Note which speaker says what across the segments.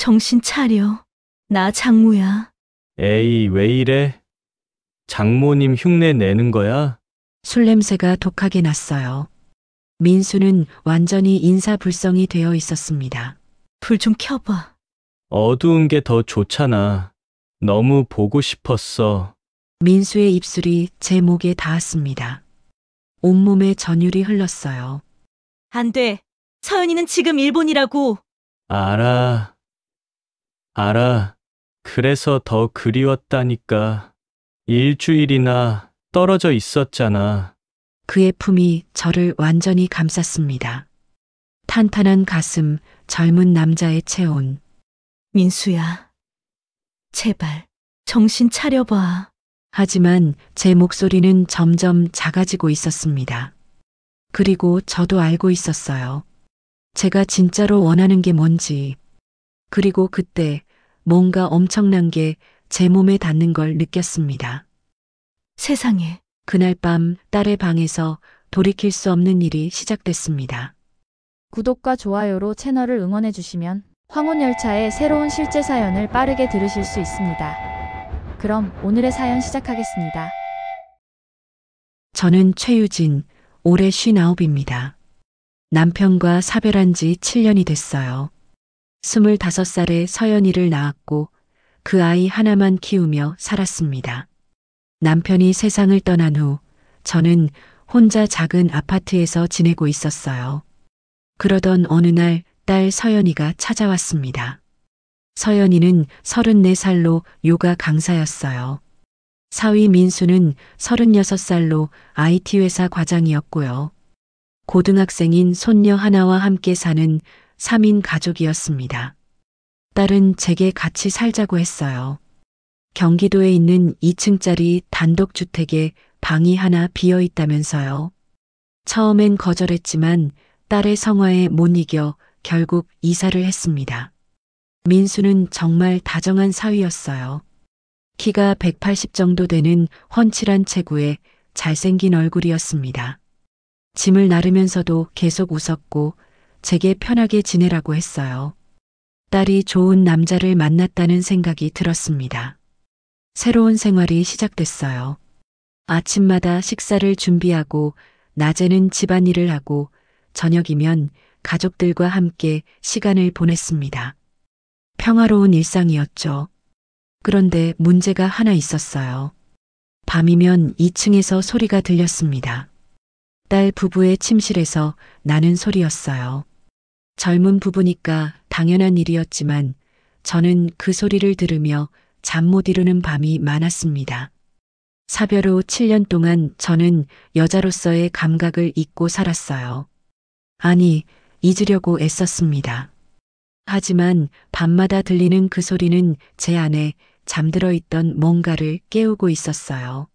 Speaker 1: 정신 차려. 나 장모야.
Speaker 2: 에이, 왜 이래? 장모님 흉내 내는 거야?
Speaker 3: 술 냄새가 독하게 났어요. 민수는 완전히 인사불성이 되어 있었습니다.
Speaker 1: 불 좀 켜봐.
Speaker 2: 어두운 게 더 좋잖아. 너무 보고 싶었어.
Speaker 3: 민수의 입술이 제 목에 닿았습니다. 온몸에 전율이 흘렀어요.
Speaker 1: 안 돼. 서연이는 지금 일본이라고.
Speaker 2: 알아. 그래서 더 그리웠다니까. 일주일이나 떨어져 있었잖아.
Speaker 3: 그의 품이 저를 완전히 감쌌습니다. 탄탄한 가슴, 젊은 남자의 체온.
Speaker 1: 민수야. 제발, 정신 차려봐.
Speaker 3: 하지만 제 목소리는 점점 작아지고 있었습니다. 그리고 저도 알고 있었어요. 제가 진짜로 원하는 게 뭔지. 그리고 그때 뭔가 엄청난 게 제 몸에 닿는 걸 느꼈습니다.
Speaker 1: 세상에.
Speaker 3: 그날 밤 딸의 방에서 돌이킬 수 없는 일이 시작됐습니다.
Speaker 4: 구독과 좋아요로 채널을 응원해 주시면 황혼열차의 새로운 실제 사연을 빠르게 들으실 수 있습니다. 그럼 오늘의 사연 시작하겠습니다.
Speaker 3: 저는 최유진, 올해 59입니다. 남편과 사별한 지 7년이 됐어요. 25살에 서연이를 낳았고 그 아이 하나만 키우며 살았습니다. 남편이 세상을 떠난 후 저는 혼자 작은 아파트에서 지내고 있었어요. 그러던 어느 날 딸 서연이가 찾아왔습니다. 서연이는 34살로 요가 강사였어요. 사위 민수는 36살로 IT 회사 과장이었고요. 고등학생인 손녀 하나와 함께 사는 3인 가족이었습니다. 딸은 제게 같이 살자고 했어요. 경기도에 있는 2층짜리 단독주택에 방이 하나 비어 있다면서요. 처음엔 거절했지만 딸의 성화에 못 이겨 결국 이사를 했습니다. 민수는 정말 다정한 사위였어요. 키가 180 정도 되는 훤칠한 체구에 잘생긴 얼굴이었습니다. 짐을 나르면서도 계속 웃었고 제게 편하게 지내라고 했어요. 딸이 좋은 남자를 만났다는 생각이 들었습니다. 새로운 생활이 시작됐어요. 아침마다 식사를 준비하고 낮에는 집안일을 하고 저녁이면 가족들과 함께 시간을 보냈습니다. 평화로운 일상이었죠. 그런데 문제가 하나 있었어요. 밤이면 2층에서 소리가 들렸습니다. 딸 부부의 침실에서 나는 소리였어요. 젊은 부부니까 당연한 일이었지만 저는 그 소리를 들으며 잠 못 이루는 밤이 많았습니다. 사별 후 7년 동안 저는 여자로서의 감각을 잊고 살았어요. 아니, 잊으려고 애썼습니다. 하지만 밤마다 들리는 그 소리는 제 안에 잠들어 있던 뭔가를 깨우고 있었어요.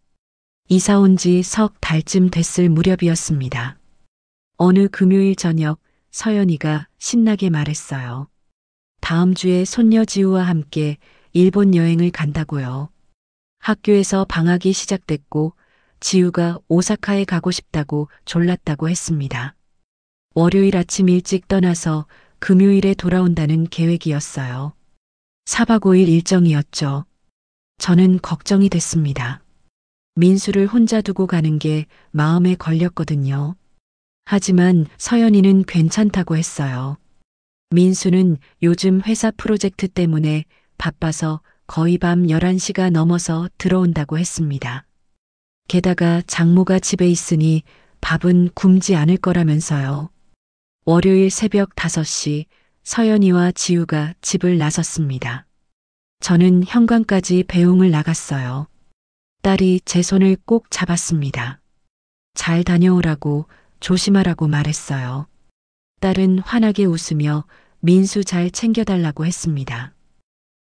Speaker 3: 이사 온 지 석 달쯤 됐을 무렵이었습니다. 어느 금요일 저녁 서연이가 신나게 말했어요. 다음 주에 손녀 지우와 함께 일본 여행을 간다고요. 학교에서 방학이 시작됐고 지우가 오사카에 가고 싶다고 졸랐다고 했습니다. 월요일 아침 일찍 떠나서 금요일에 돌아온다는 계획이었어요. 4박 5일 일정이었죠. 저는 걱정이 됐습니다. 민수를 혼자 두고 가는 게 마음에 걸렸거든요. 하지만 서연이는 괜찮다고 했어요. 민수는 요즘 회사 프로젝트 때문에 바빠서 거의 밤 11시가 넘어서 들어온다고 했습니다. 게다가 장모가 집에 있으니 밥은 굶지 않을 거라면서요. 월요일 새벽 5시 서연이와 지우가 집을 나섰습니다. 저는 현관까지 배웅을 나갔어요. 딸이 제 손을 꼭 잡았습니다. 잘 다녀오라고 조심하라고 말했어요. 딸은 환하게 웃으며 민수 잘 챙겨달라고 했습니다.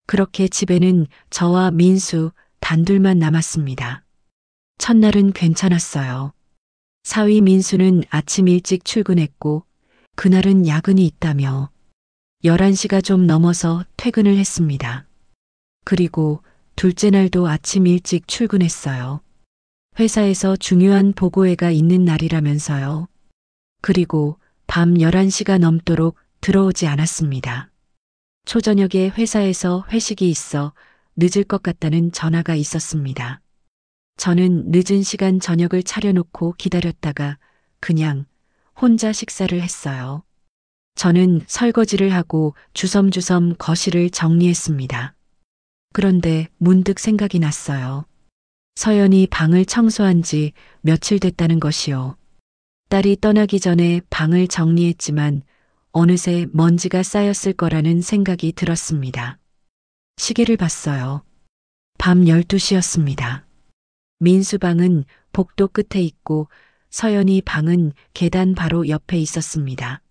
Speaker 3: 그렇게 집에는 저와 민수 단둘만 남았습니다. 첫날은 괜찮았어요. 사위 민수는 아침 일찍 출근했고 그날은 야근이 있다며 11시가 좀 넘어서 퇴근을 했습니다. 그리고 둘째 날도 아침 일찍 출근했어요. 회사에서 중요한 보고회가 있는 날이라면서요. 그리고 밤 11시가 넘도록 들어오지 않았습니다. 초저녁에 회사에서 회식이 있어 늦을 것 같다는 전화가 있었습니다. 저는 늦은 시간 저녁을 차려놓고 기다렸다가 그냥 혼자 식사를 했어요. 저는 설거지를 하고 주섬주섬 거실을 정리했습니다. 그런데 문득 생각이 났어요. 서연이 방을 청소한 지 며칠 됐다는 것이요. 딸이 떠나기 전에 방을 정리했지만 어느새 먼지가 쌓였을 거라는 생각이 들었습니다. 시계를 봤어요. 밤 12시였습니다. 민수 방은 복도 끝에 있고 서연이 방은 계단 바로 옆에 있었습니다.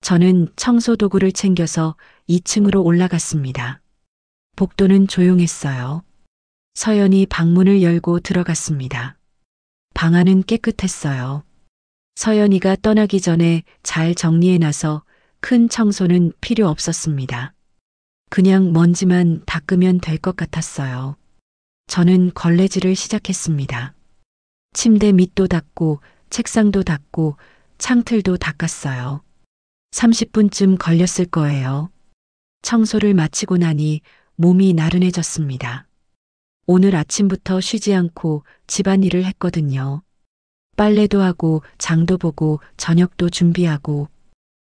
Speaker 3: 저는 청소 도구를 챙겨서 2층으로 올라갔습니다. 복도는 조용했어요. 서연이 방문을 열고 들어갔습니다. 방 안은 깨끗했어요. 서연이가 떠나기 전에 잘 정리해놔서 큰 청소는 필요 없었습니다. 그냥 먼지만 닦으면 될 것 같았어요. 저는 걸레질을 시작했습니다. 침대 밑도 닦고 책상도 닦고 창틀도 닦았어요. 30분쯤 걸렸을 거예요. 청소를 마치고 나니 몸이 나른해졌습니다. 오늘 아침부터 쉬지 않고 집안일을 했거든요. 빨래도 하고 장도 보고 저녁도 준비하고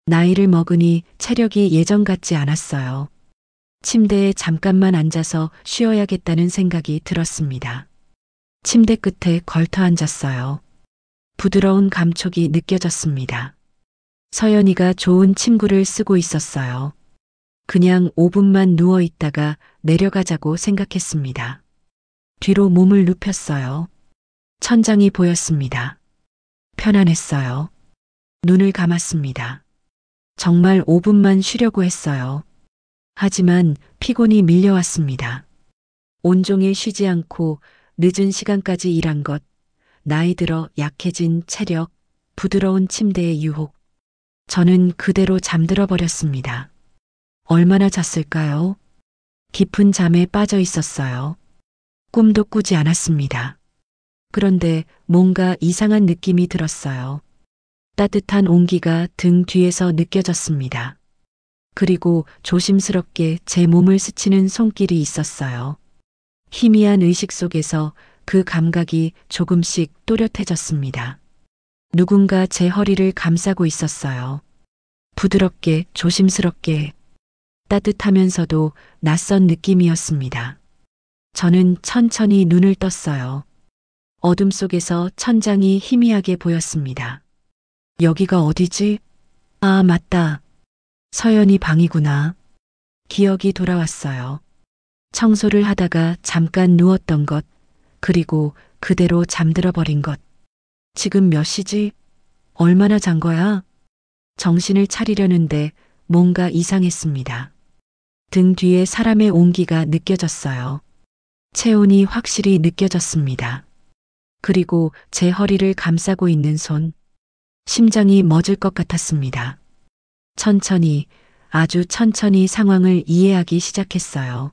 Speaker 3: 나이를 먹으니 체력이 예전 같지 않았어요. 침대에 잠깐만 앉아서 쉬어야겠다는 생각이 들었습니다. 침대 끝에 걸터 앉았어요. 부드러운 감촉이 느껴졌습니다. 서연이가 좋은 침구를 쓰고 있었어요. 그냥 5분만 누워 있다가 내려가자고 생각했습니다. 뒤로 몸을 눕혔어요. 천장이 보였습니다. 편안했어요. 눈을 감았습니다. 정말 5분만 쉬려고 했어요. 하지만 피곤이 밀려왔습니다. 온종일 쉬지 않고 늦은 시간까지 일한 것, 나이 들어 약해진 체력, 부드러운 침대의 유혹. 저는 그대로 잠들어 버렸습니다. 얼마나 잤을까요? 깊은 잠에 빠져 있었어요. 꿈도 꾸지 않았습니다. 그런데 뭔가 이상한 느낌이 들었어요. 따뜻한 온기가 등 뒤에서 느껴졌습니다. 그리고 조심스럽게 제 몸을 스치는 손길이 있었어요. 희미한 의식 속에서 그 감각이 조금씩 또렷해졌습니다. 누군가 제 허리를 감싸고 있었어요. 부드럽게, 조심스럽게, 따뜻하면서도 낯선 느낌이었습니다. 저는 천천히 눈을 떴어요. 어둠 속에서 천장이 희미하게 보였습니다. 여기가 어디지? 아, 맞다. 서연이 방이구나. 기억이 돌아왔어요. 청소를 하다가 잠깐 누웠던 것, 그리고 그대로 잠들어 버린 것. 지금 몇 시지? 얼마나 잔 거야? 정신을 차리려는데 뭔가 이상했습니다. 등 뒤에 사람의 온기가 느껴졌어요. 체온이 확실히 느껴졌습니다. 그리고 제 허리를 감싸고 있는 손. 심장이 멎을 것 같았습니다. 천천히, 아주 천천히 상황을 이해하기 시작했어요.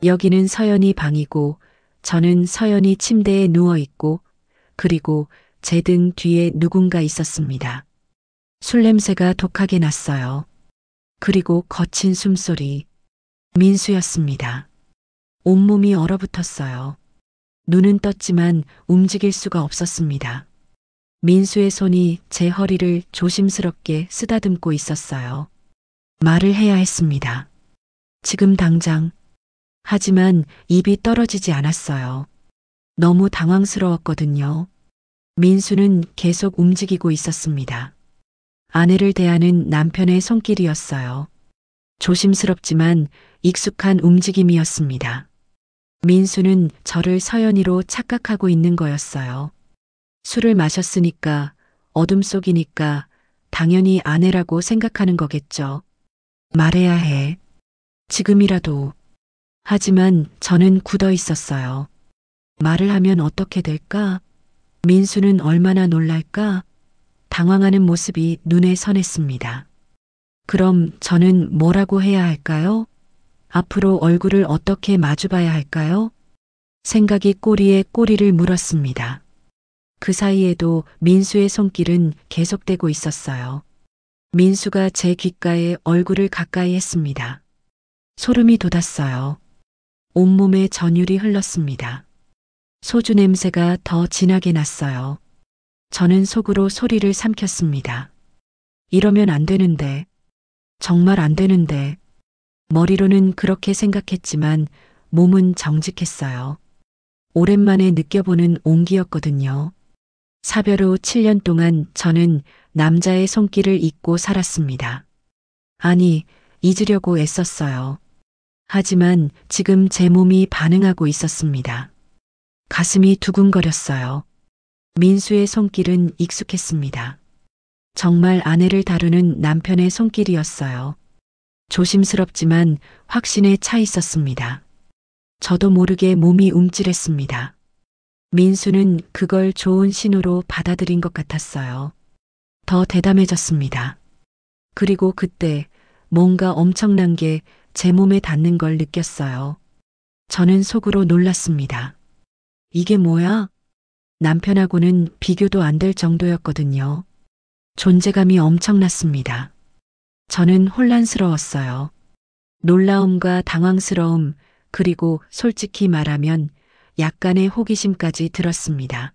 Speaker 3: 여기는 서연이 방이고, 저는 서연이 침대에 누워 있고, 그리고 제 등 뒤에 누군가 있었습니다. 술 냄새가 독하게 났어요. 그리고 거친 숨소리. 민수였습니다. 온몸이 얼어붙었어요. 눈은 떴지만 움직일 수가 없었습니다. 민수의 손이 제 허리를 조심스럽게 쓰다듬고 있었어요. 말을 해야 했습니다. 지금 당장. 하지만 입이 떨어지지 않았어요. 너무 당황스러웠거든요. 민수는 계속 움직이고 있었습니다. 아내를 대하는 남편의 손길이었어요. 조심스럽지만 익숙한 움직임이었습니다. 민수는 저를 서연이로 착각하고 있는 거였어요. 술을 마셨으니까, 어둠 속이니까 당연히 아내라고 생각하는 거겠죠. 말해야 해. 지금이라도. 하지만 저는 굳어 있었어요. 말을 하면 어떻게 될까? 민수는 얼마나 놀랄까? 당황하는 모습이 눈에 선했습니다. 그럼 저는 뭐라고 해야 할까요? 앞으로 얼굴을 어떻게 마주봐야 할까요? 생각이 꼬리에 꼬리를 물었습니다. 그 사이에도 민수의 손길은 계속되고 있었어요. 민수가 제 귓가에 얼굴을 가까이 했습니다. 소름이 돋았어요. 온몸에 전율이 흘렀습니다. 소주 냄새가 더 진하게 났어요. 저는 속으로 소리를 삼켰습니다. 이러면 안 되는데, 정말 안 되는데. 머리로는 그렇게 생각했지만 몸은 정직했어요. 오랜만에 느껴보는 온기였거든요. 사별 후 7년 동안 저는 남자의 손길을 잊고 살았습니다. 아니, 잊으려고 애썼어요. 하지만 지금 제 몸이 반응하고 있었습니다. 가슴이 두근거렸어요. 민수의 손길은 익숙했습니다. 정말 아내를 다루는 남편의 손길이었어요. 조심스럽지만 확신에 차 있었습니다. 저도 모르게 몸이 움찔했습니다. 민수는 그걸 좋은 신호로 받아들인 것 같았어요. 더 대담해졌습니다. 그리고 그때 뭔가 엄청난 게 제 몸에 닿는 걸 느꼈어요. 저는 속으로 놀랐습니다. 이게 뭐야? 남편하고는 비교도 안 될 정도였거든요. 존재감이 엄청났습니다. 저는 혼란스러웠어요. 놀라움과 당황스러움, 그리고 솔직히 말하면 약간의 호기심까지 들었습니다.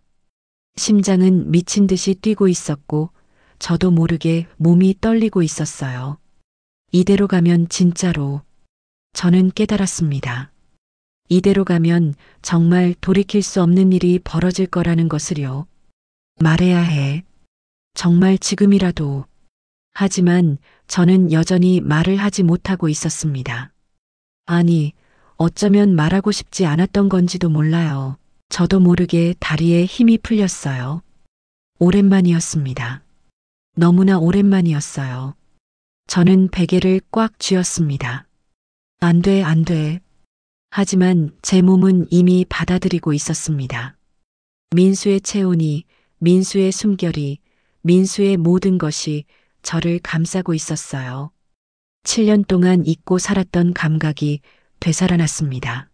Speaker 3: 심장은 미친 듯이 뛰고 있었고, 저도 모르게 몸이 떨리고 있었어요. 이대로 가면 진짜로, 저는 깨달았습니다. 이대로 가면 정말 돌이킬 수 없는 일이 벌어질 거라는 것을요. 말해야 해. 정말 지금이라도. 하지만 저는 여전히 말을 하지 못하고 있었습니다. 아니, 어쩌면 말하고 싶지 않았던 건지도 몰라요. 저도 모르게 다리에 힘이 풀렸어요. 오랜만이었습니다. 너무나 오랜만이었어요. 저는 베개를 꽉 쥐었습니다. 안 돼, 안 돼. 하지만 제 몸은 이미 받아들이고 있었습니다. 민수의 체온이, 민수의 숨결이, 민수의 모든 것이 저를 감싸고 있었어요. 7년 동안 잊고 살았던 감각이 되살아났습니다.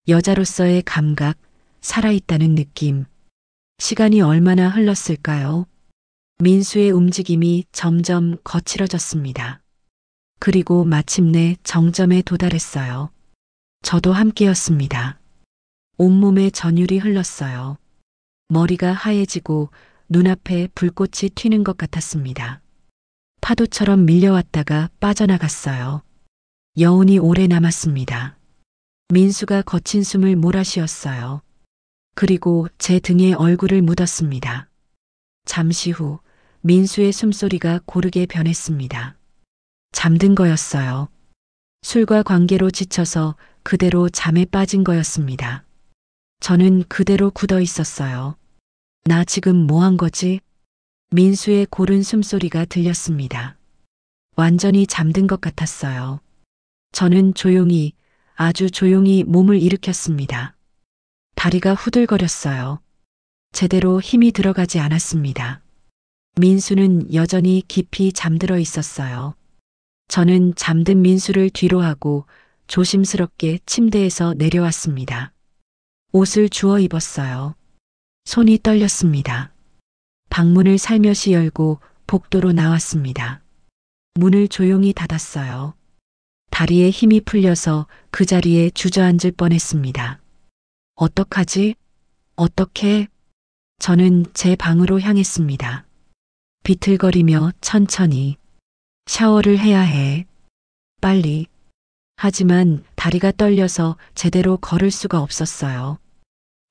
Speaker 3: 여자로서의 감각, 살아있다는 느낌. 시간이 얼마나 흘렀을까요? 민수의 움직임이 점점 거칠어졌습니다. 그리고 마침내 정점에 도달했어요. 저도 함께였습니다. 온몸에 전율이 흘렀어요. 머리가 하얘지고 눈앞에 불꽃이 튀는 것 같았습니다. 파도처럼 밀려왔다가 빠져나갔어요. 여운이 오래 남았습니다. 민수가 거친 숨을 몰아쉬었어요. 그리고 제 등에 얼굴을 묻었습니다. 잠시 후 민수의 숨소리가 고르게 변했습니다. 잠든 거였어요. 술과 관계로 지쳐서 그대로 잠에 빠진 거였습니다. 저는 그대로 굳어 있었어요. 나 지금 뭐 한 거지? 민수의 고른 숨소리가 들렸습니다. 완전히 잠든 것 같았어요. 저는 조용히, 아주 조용히 몸을 일으켰습니다. 다리가 후들거렸어요. 제대로 힘이 들어가지 않았습니다. 민수는 여전히 깊이 잠들어 있었어요. 저는 잠든 민수를 뒤로 하고 조심스럽게 침대에서 내려왔습니다. 옷을 주워 입었어요. 손이 떨렸습니다. 방문을 살며시 열고 복도로 나왔습니다. 문을 조용히 닫았어요. 다리에 힘이 풀려서 그 자리에 주저앉을 뻔했습니다. 어떡하지? 어떻게? 저는 제 방으로 향했습니다. 비틀거리며 천천히. 샤워를 해야 해. 빨리. 하지만 다리가 떨려서 제대로 걸을 수가 없었어요.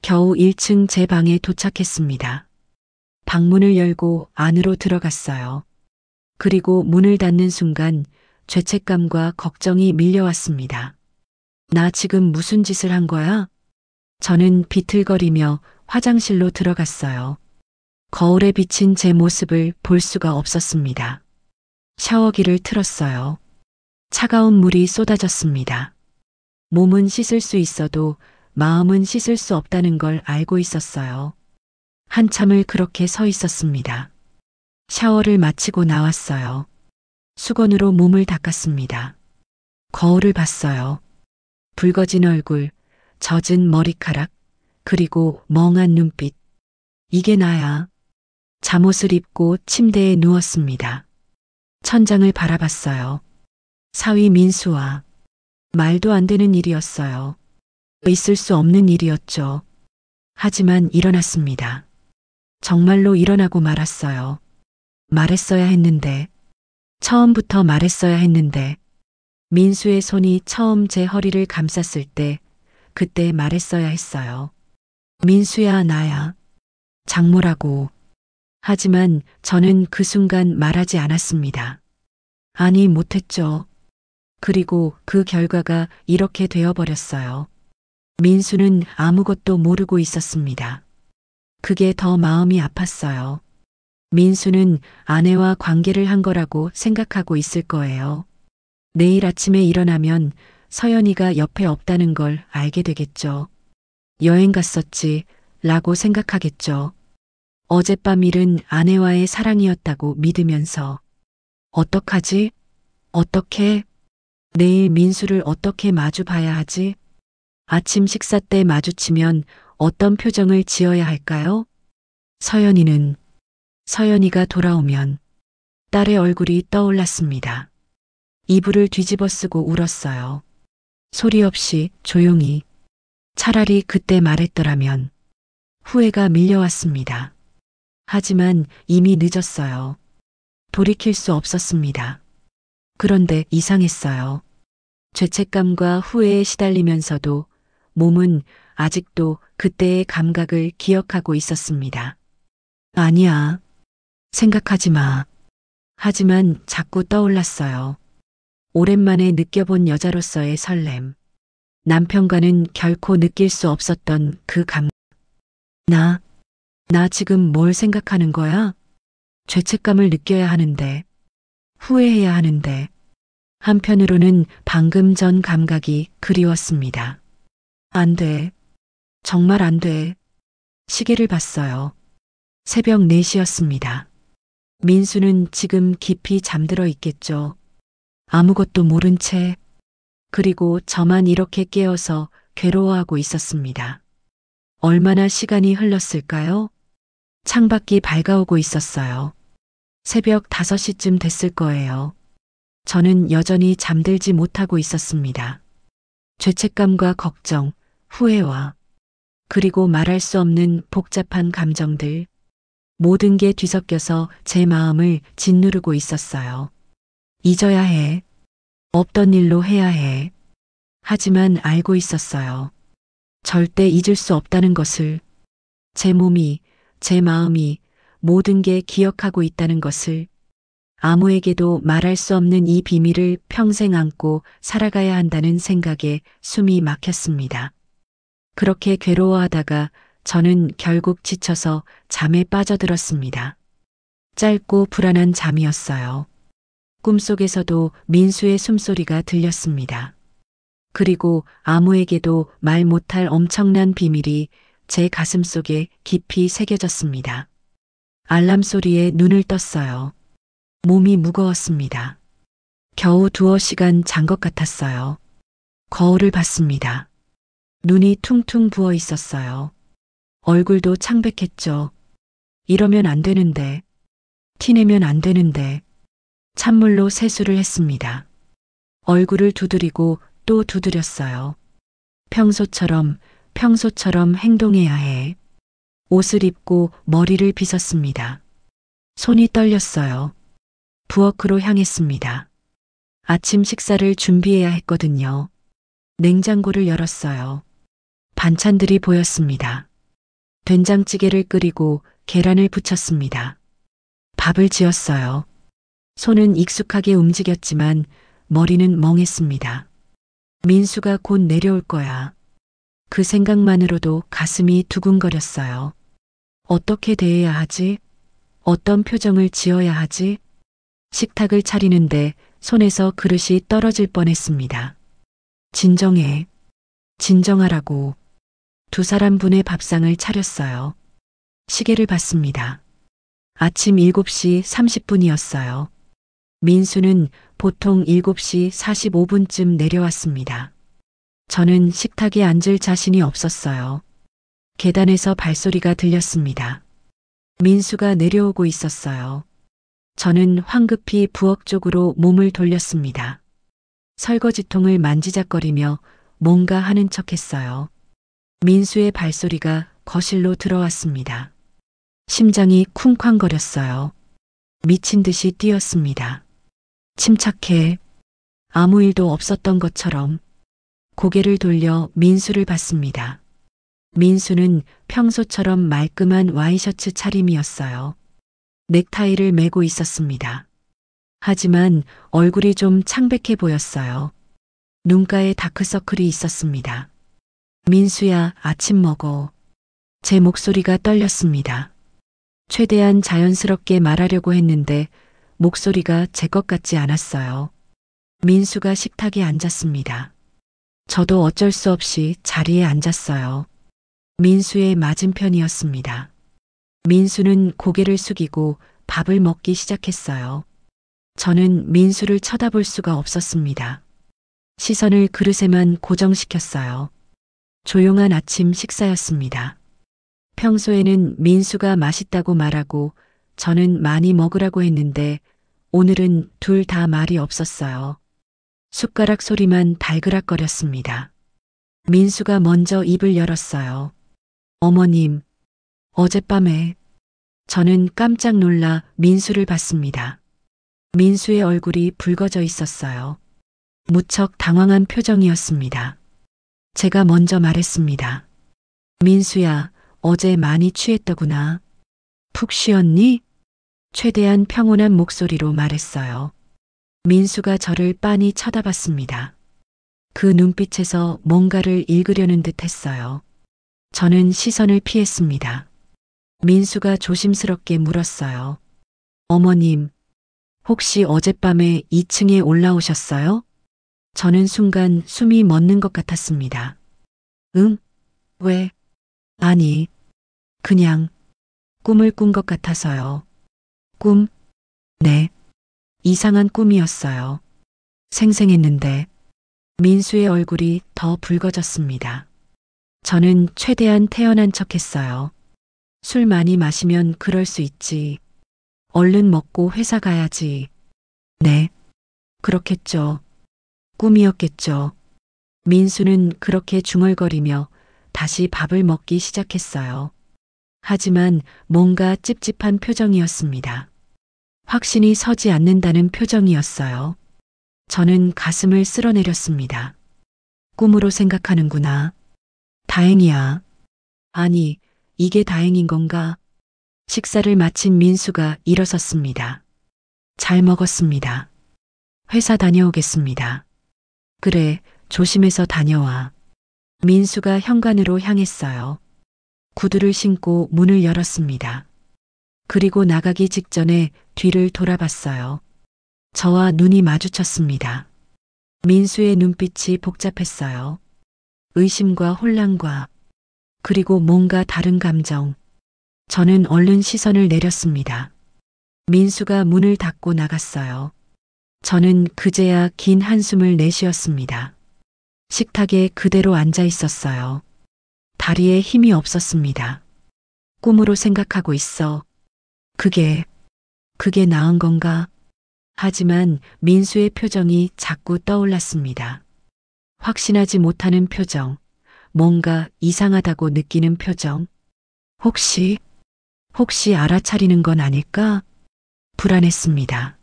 Speaker 3: 겨우 1층 제 방에 도착했습니다. 방문을 열고 안으로 들어갔어요. 그리고 문을 닫는 순간 죄책감과 걱정이 밀려왔습니다. 나 지금 무슨 짓을 한 거야? 저는 비틀거리며 화장실로 들어갔어요. 거울에 비친 제 모습을 볼 수가 없었습니다. 샤워기를 틀었어요. 차가운 물이 쏟아졌습니다. 몸은 씻을 수 있어도 마음은 씻을 수 없다는 걸 알고 있었어요. 한참을 그렇게 서 있었습니다. 샤워를 마치고 나왔어요. 수건으로 몸을 닦았습니다. 거울을 봤어요. 붉어진 얼굴, 젖은 머리카락, 그리고 멍한 눈빛. 이게 나야. 잠옷을 입고 침대에 누웠습니다. 천장을 바라봤어요. 사위 민수와 말도 안 되는 일이었어요. 있을 수 없는 일이었죠. 하지만 일어났습니다. 정말로 일어나고 말았어요. 말했어야 했는데, 처음부터 말했어야 했는데, 민수의 손이 처음 제 허리를 감쌌을 때, 그때 말했어야 했어요. 민수야, 나야. 장모라고. 하지만 저는 그 순간 말하지 않았습니다. 아니, 못했죠. 그리고 그 결과가 이렇게 되어버렸어요. 민수는 아무것도 모르고 있었습니다. 그게 더 마음이 아팠어요. 민수는 아내와 관계를 한 거라고 생각하고 있을 거예요. 내일 아침에 일어나면 서연이가 옆에 없다는 걸 알게 되겠죠. 여행 갔었지 라고 생각하겠죠. 어젯밤 일은 아내와의 사랑이었다고 믿으면서 어떡하지? 어떻게? 내일 민수를 어떻게 마주 봐야 하지? 아침 식사 때 마주치면 어떤 표정을 지어야 할까요? 서연이가 돌아오면 딸의 얼굴이 떠올랐습니다. 이불을 뒤집어 쓰고 울었어요. 소리 없이 조용히. 차라리 그때 말했더라면 후회가 밀려왔습니다. 하지만 이미 늦었어요. 돌이킬 수 없었습니다. 그런데 이상했어요. 죄책감과 후회에 시달리면서도 몸은 아직도 그때의 감각을 기억하고 있었습니다. 아니야. 생각하지 마. 하지만 자꾸 떠올랐어요. 오랜만에 느껴본 여자로서의 설렘. 남편과는 결코 느낄 수 없었던 그 감각. 나 지금 뭘 생각하는 거야? 죄책감을 느껴야 하는데, 후회해야 하는데, 한편으로는 방금 전 감각이 그리웠습니다. 안 돼. 정말 안 돼. 시계를 봤어요. 새벽 4시였습니다. 민수는 지금 깊이 잠들어 있겠죠. 아무것도 모른 채. 그리고 저만 이렇게 깨어서 괴로워하고 있었습니다. 얼마나 시간이 흘렀을까요? 창밖이 밝아오고 있었어요. 새벽 5시쯤 됐을 거예요. 저는 여전히 잠들지 못하고 있었습니다. 죄책감과 걱정, 후회와 그리고 말할 수 없는 복잡한 감정들, 모든 게 뒤섞여서 제 마음을 짓누르고 있었어요. 잊어야 해. 없던 일로 해야 해. 하지만 알고 있었어요. 절대 잊을 수 없다는 것을. 제 몸이, 제 마음이 모든 게 기억하고 있다는 것을. 아무에게도 말할 수 없는 이 비밀을 평생 안고 살아가야 한다는 생각에 숨이 막혔습니다. 그렇게 괴로워하다가 저는 결국 지쳐서 잠에 빠져들었습니다. 짧고 불안한 잠이었어요. 꿈속에서도 민수의 숨소리가 들렸습니다. 그리고 아무에게도 말 못할 엄청난 비밀이 제 가슴 속에 깊이 새겨졌습니다. 알람 소리에 눈을 떴어요. 몸이 무거웠습니다. 겨우 2시간 잔 것 같았어요. 거울을 봤습니다. 눈이 퉁퉁 부어 있었어요. 얼굴도 창백했죠. 이러면 안 되는데, 티내면 안 되는데, 찬물로 세수를 했습니다. 얼굴을 두드리고 또 두드렸어요. 평소처럼 행동해야 해. 옷을 입고 머리를 빗었습니다. 손이 떨렸어요. 부엌으로 향했습니다. 아침 식사를 준비해야 했거든요. 냉장고를 열었어요. 반찬들이 보였습니다. 된장찌개를 끓이고 계란을 부쳤습니다. 밥을 지었어요. 손은 익숙하게 움직였지만 머리는 멍했습니다. 민수가 곧 내려올 거야. 그 생각만으로도 가슴이 두근거렸어요. 어떻게 대해야 하지? 어떤 표정을 지어야 하지? 식탁을 차리는데 손에서 그릇이 떨어질 뻔했습니다. 진정해. 진정하라고. 2사람분의 밥상을 차렸어요. 시계를 봤습니다. 아침 7시 30분이었어요. 민수는 보통 7시 45분쯤 내려왔습니다. 저는 식탁에 앉을 자신이 없었어요. 계단에서 발소리가 들렸습니다. 민수가 내려오고 있었어요. 저는 황급히 부엌 쪽으로 몸을 돌렸습니다. 설거지통을 만지작거리며 뭔가 하는 척 했어요. 민수의 발소리가 거실로 들어왔습니다. 심장이 쿵쾅거렸어요. 미친 듯이 뛰었습니다. 침착해. 아무 일도 없었던 것처럼 고개를 돌려 민수를 봤습니다. 민수는 평소처럼 말끔한 와이셔츠 차림이었어요. 넥타이를 매고 있었습니다. 하지만 얼굴이 좀 창백해 보였어요. 눈가에 다크서클이 있었습니다. 민수야, 아침 먹어. 제 목소리가 떨렸습니다. 최대한 자연스럽게 말하려고 했는데 목소리가 제 것 같지 않았어요. 민수가 식탁에 앉았습니다. 저도 어쩔 수 없이 자리에 앉았어요. 민수의 맞은편이었습니다. 민수는 고개를 숙이고 밥을 먹기 시작했어요. 저는 민수를 쳐다볼 수가 없었습니다. 시선을 그릇에만 고정시켰어요. 조용한 아침 식사였습니다. 평소에는 민수가 맛있다고 말하고 저는 많이 먹으라고 했는데 오늘은 둘 다 말이 없었어요. 숟가락 소리만 달그락거렸습니다. 민수가 먼저 입을 열었어요. 어머님, 어젯밤에 저는 깜짝 놀라 민수를 봤습니다. 민수의 얼굴이 붉어져 있었어요. 무척 당황한 표정이었습니다. 제가 먼저 말했습니다. 민수야, 어제 많이 취했더구나. 푹 쉬었니? 최대한 평온한 목소리로 말했어요. 민수가 저를 빤히 쳐다봤습니다. 그 눈빛에서 뭔가를 읽으려는 듯 했어요. 저는 시선을 피했습니다. 민수가 조심스럽게 물었어요. 어머님, 혹시 어젯밤에 2층에 올라오셨어요? 저는 순간 숨이 멎는 것 같았습니다. 응? 왜? 아니, 그냥 꿈을 꾼 것 같아서요. 꿈? 네. 이상한 꿈이었어요. 생생했는데 민수의 얼굴이 더 붉어졌습니다. 저는 최대한 태연한 척했어요. 술 많이 마시면 그럴 수 있지. 얼른 먹고 회사 가야지. 네. 그렇겠죠. 꿈이었겠죠. 민수는 그렇게 중얼거리며 다시 밥을 먹기 시작했어요. 하지만 뭔가 찝찝한 표정이었습니다. 확신이 서지 않는다는 표정이었어요. 저는 가슴을 쓸어내렸습니다. 꿈으로 생각하는구나. 다행이야. 아니, 이게 다행인 건가? 식사를 마친 민수가 일어섰습니다. 잘 먹었습니다. 회사 다녀오겠습니다. 그래, 조심해서 다녀와. 민수가 현관으로 향했어요. 구두를 신고 문을 열었습니다. 그리고 나가기 직전에 뒤를 돌아봤어요. 저와 눈이 마주쳤습니다. 민수의 눈빛이 복잡했어요. 의심과 혼란과 그리고 뭔가 다른 감정. 저는 얼른 시선을 내렸습니다. 민수가 문을 닫고 나갔어요. 저는 그제야 긴 한숨을 내쉬었습니다. 식탁에 그대로 앉아 있었어요. 다리에 힘이 없었습니다. 꿈으로 생각하고 있어. 그게 나은 건가? 하지만 민수의 표정이 자꾸 떠올랐습니다. 확신하지 못하는 표정, 뭔가 이상하다고 느끼는 표정. 혹시 알아차리는 건 아닐까? 불안했습니다.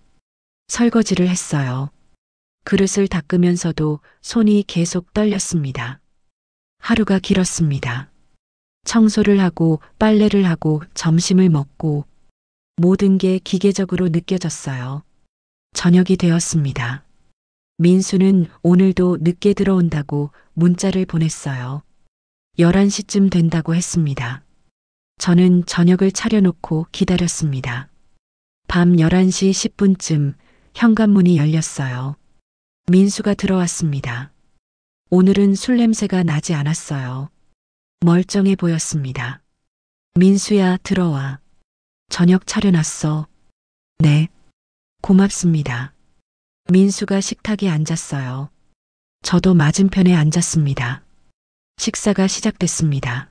Speaker 3: 설거지를 했어요. 그릇을 닦으면서도 손이 계속 떨렸습니다. 하루가 길었습니다. 청소를 하고 빨래를 하고 점심을 먹고 모든 게 기계적으로 느껴졌어요. 저녁이 되었습니다. 민수는 오늘도 늦게 들어온다고 문자를 보냈어요. 11시쯤 된다고 했습니다. 저는 저녁을 차려놓고 기다렸습니다. 밤 11시 10분쯤 현관문이 열렸어요. 민수가 들어왔습니다. 오늘은 술 냄새가 나지 않았어요. 멀쩡해 보였습니다. 민수야, 들어와. 저녁 차려놨어. 네. 고맙습니다. 민수가 식탁에 앉았어요. 저도 맞은편에 앉았습니다. 식사가 시작됐습니다.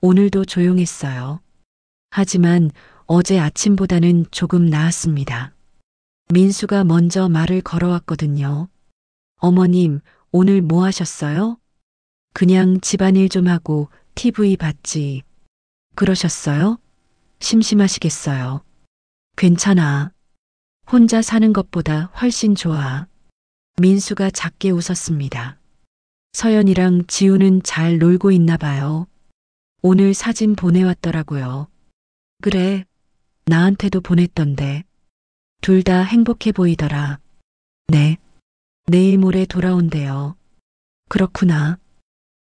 Speaker 3: 오늘도 조용했어요. 하지만 어제 아침보다는 조금 나았습니다. 민수가 먼저 말을 걸어왔거든요. 어머님, 오늘 뭐 하셨어요? 그냥 집안일 좀 하고 TV 봤지. 그러셨어요? 심심하시겠어요. 괜찮아. 혼자 사는 것보다 훨씬 좋아. 민수가 작게 웃었습니다. 서연이랑 지우는 잘 놀고 있나 봐요. 오늘 사진 보내왔더라고요. 그래, 나한테도 보냈던데. 둘 다 행복해 보이더라. 네. 내일 모레 돌아온대요. 그렇구나.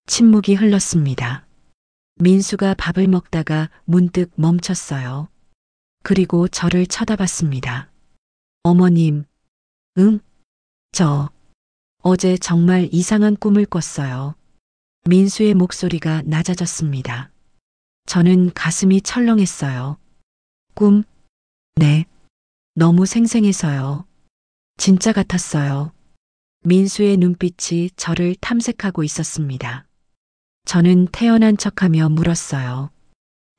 Speaker 3: 침묵이 흘렀습니다. 민수가 밥을 먹다가 문득 멈췄어요. 그리고 저를 쳐다봤습니다. 어머님, 응? 저 어제 정말 이상한 꿈을 꿨어요. 민수의 목소리가 낮아졌습니다. 저는 가슴이 철렁했어요. 꿈? 네. 너무 생생해서요. 진짜 같았어요. 민수의 눈빛이 저를 탐색하고 있었습니다. 저는 태어난 척하며 물었어요.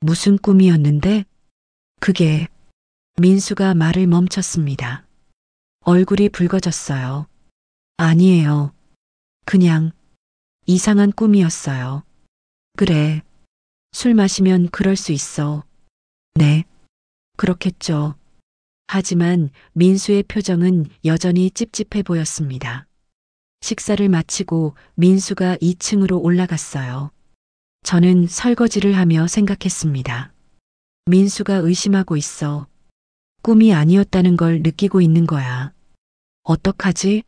Speaker 3: 무슨 꿈이었는데? 그게 민수가 말을 멈췄습니다. 얼굴이 붉어졌어요. 아니에요. 그냥 이상한 꿈이었어요. 그래. 술 마시면 그럴 수 있어. 네. 그렇겠죠. 하지만 민수의 표정은 여전히 찝찝해 보였습니다. 식사를 마치고 민수가 2층으로 올라갔어요. 저는 설거지를 하며 생각했습니다. 민수가 의심하고 있어. 꿈이 아니었다는 걸 느끼고 있는 거야. 어떡하지?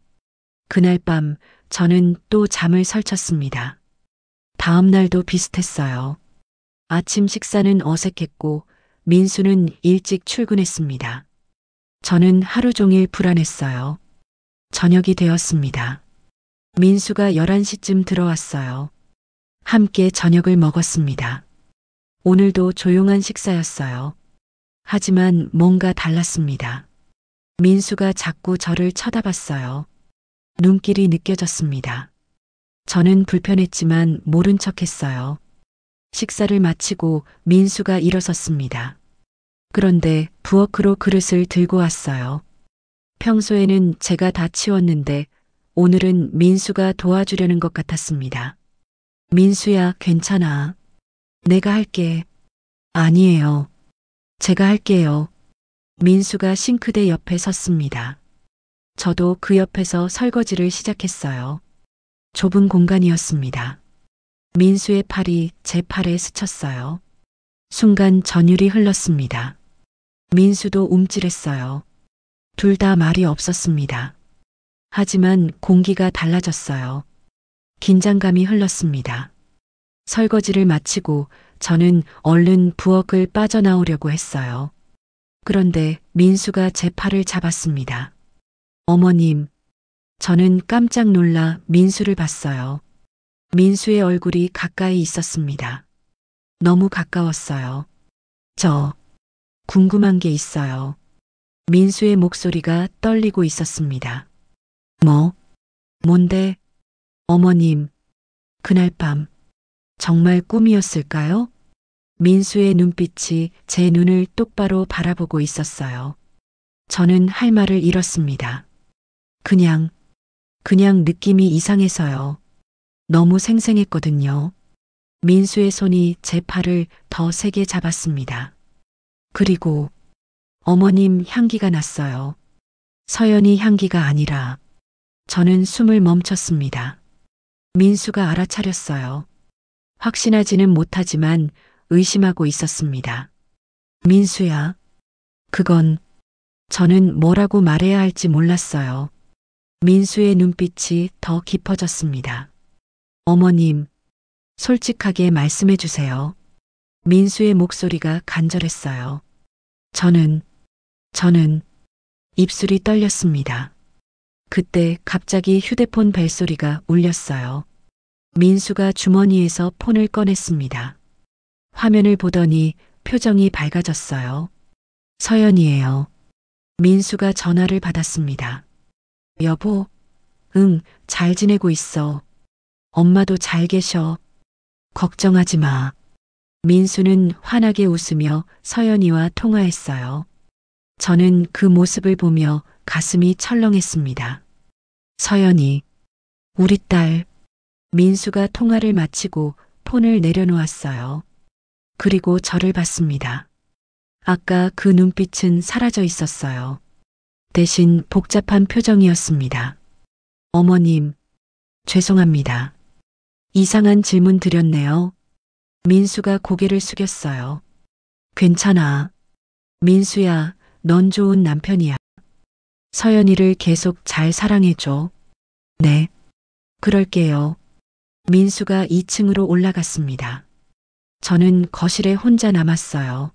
Speaker 3: 그날 밤 저는 또 잠을 설쳤습니다. 다음 날도 비슷했어요. 아침 식사는 어색했고 민수는 일찍 출근했습니다. 저는 하루 종일 불안했어요. 저녁이 되었습니다. 민수가 11시쯤 들어왔어요. 함께 저녁을 먹었습니다. 오늘도 조용한 식사였어요. 하지만 뭔가 달랐습니다. 민수가 자꾸 저를 쳐다봤어요. 눈길이 느껴졌습니다. 저는 불편했지만 모른 척했어요. 식사를 마치고 민수가 일어섰습니다. 그런데 부엌으로 그릇을 들고 왔어요. 평소에는 제가 다 치웠는데 오늘은 민수가 도와주려는 것 같았습니다. 민수야, 괜찮아. 내가 할게. 아니에요. 제가 할게요. 민수가 싱크대 옆에 섰습니다. 저도 그 옆에서 설거지를 시작했어요. 좁은 공간이었습니다. 민수의 팔이 제 팔에 스쳤어요. 순간 전율이 흘렀습니다. 민수도 움찔했어요. 둘 다 말이 없었습니다. 하지만 공기가 달라졌어요. 긴장감이 흘렀습니다. 설거지를 마치고 저는 얼른 부엌을 빠져나오려고 했어요. 그런데 민수가 제 팔을 잡았습니다. 어머님, 저는 깜짝 놀라 민수를 봤어요. 민수의 얼굴이 가까이 있었습니다. 너무 가까웠어요. 저 궁금한 게 있어요. 민수의 목소리가 떨리고 있었습니다. 뭔데? 어머님, 그날 밤 정말 꿈이었을까요? 민수의 눈빛이 제 눈을 똑바로 바라보고 있었어요. 저는 할 말을 잃었습니다. 그냥 느낌이 이상해서요. 너무 생생했거든요. 민수의 손이 제 팔을 더 세게 잡았습니다. 그리고 어머님 향기가 났어요. 서연이 향기가 아니라. 저는 숨을 멈췄습니다. 민수가 알아차렸어요. 확신하지는 못하지만 의심하고 있었습니다. 민수야, 그건. 저는 뭐라고 말해야 할지 몰랐어요. 민수의 눈빛이 더 깊어졌습니다. 어머님, 솔직하게 말씀해 주세요. 민수의 목소리가 간절했어요. 저는 입술이 떨렸습니다. 그때 갑자기 휴대폰 벨소리가 울렸어요. 민수가 주머니에서 폰을 꺼냈습니다. 화면을 보더니 표정이 밝아졌어요. 서연이에요. 민수가 전화를 받았습니다. 여보, 응, 잘 지내고 있어. 엄마도 잘 계셔. 걱정하지 마. 민수는 환하게 웃으며 서연이와 통화했어요. 저는 그 모습을 보며 가슴이 철렁했습니다. 서연이, 우리 딸. 민수가 통화를 마치고 폰을 내려놓았어요. 그리고 저를 봤습니다. 아까 그 눈빛은 사라져 있었어요. 대신 복잡한 표정이었습니다. 어머님, 죄송합니다. 이상한 질문 드렸네요. 민수가 고개를 숙였어요. 괜찮아. 민수야, 넌 좋은 남편이야. 서연이를 계속 잘 사랑해줘. 네. 그럴게요. 민수가 2층으로 올라갔습니다. 저는 거실에 혼자 남았어요.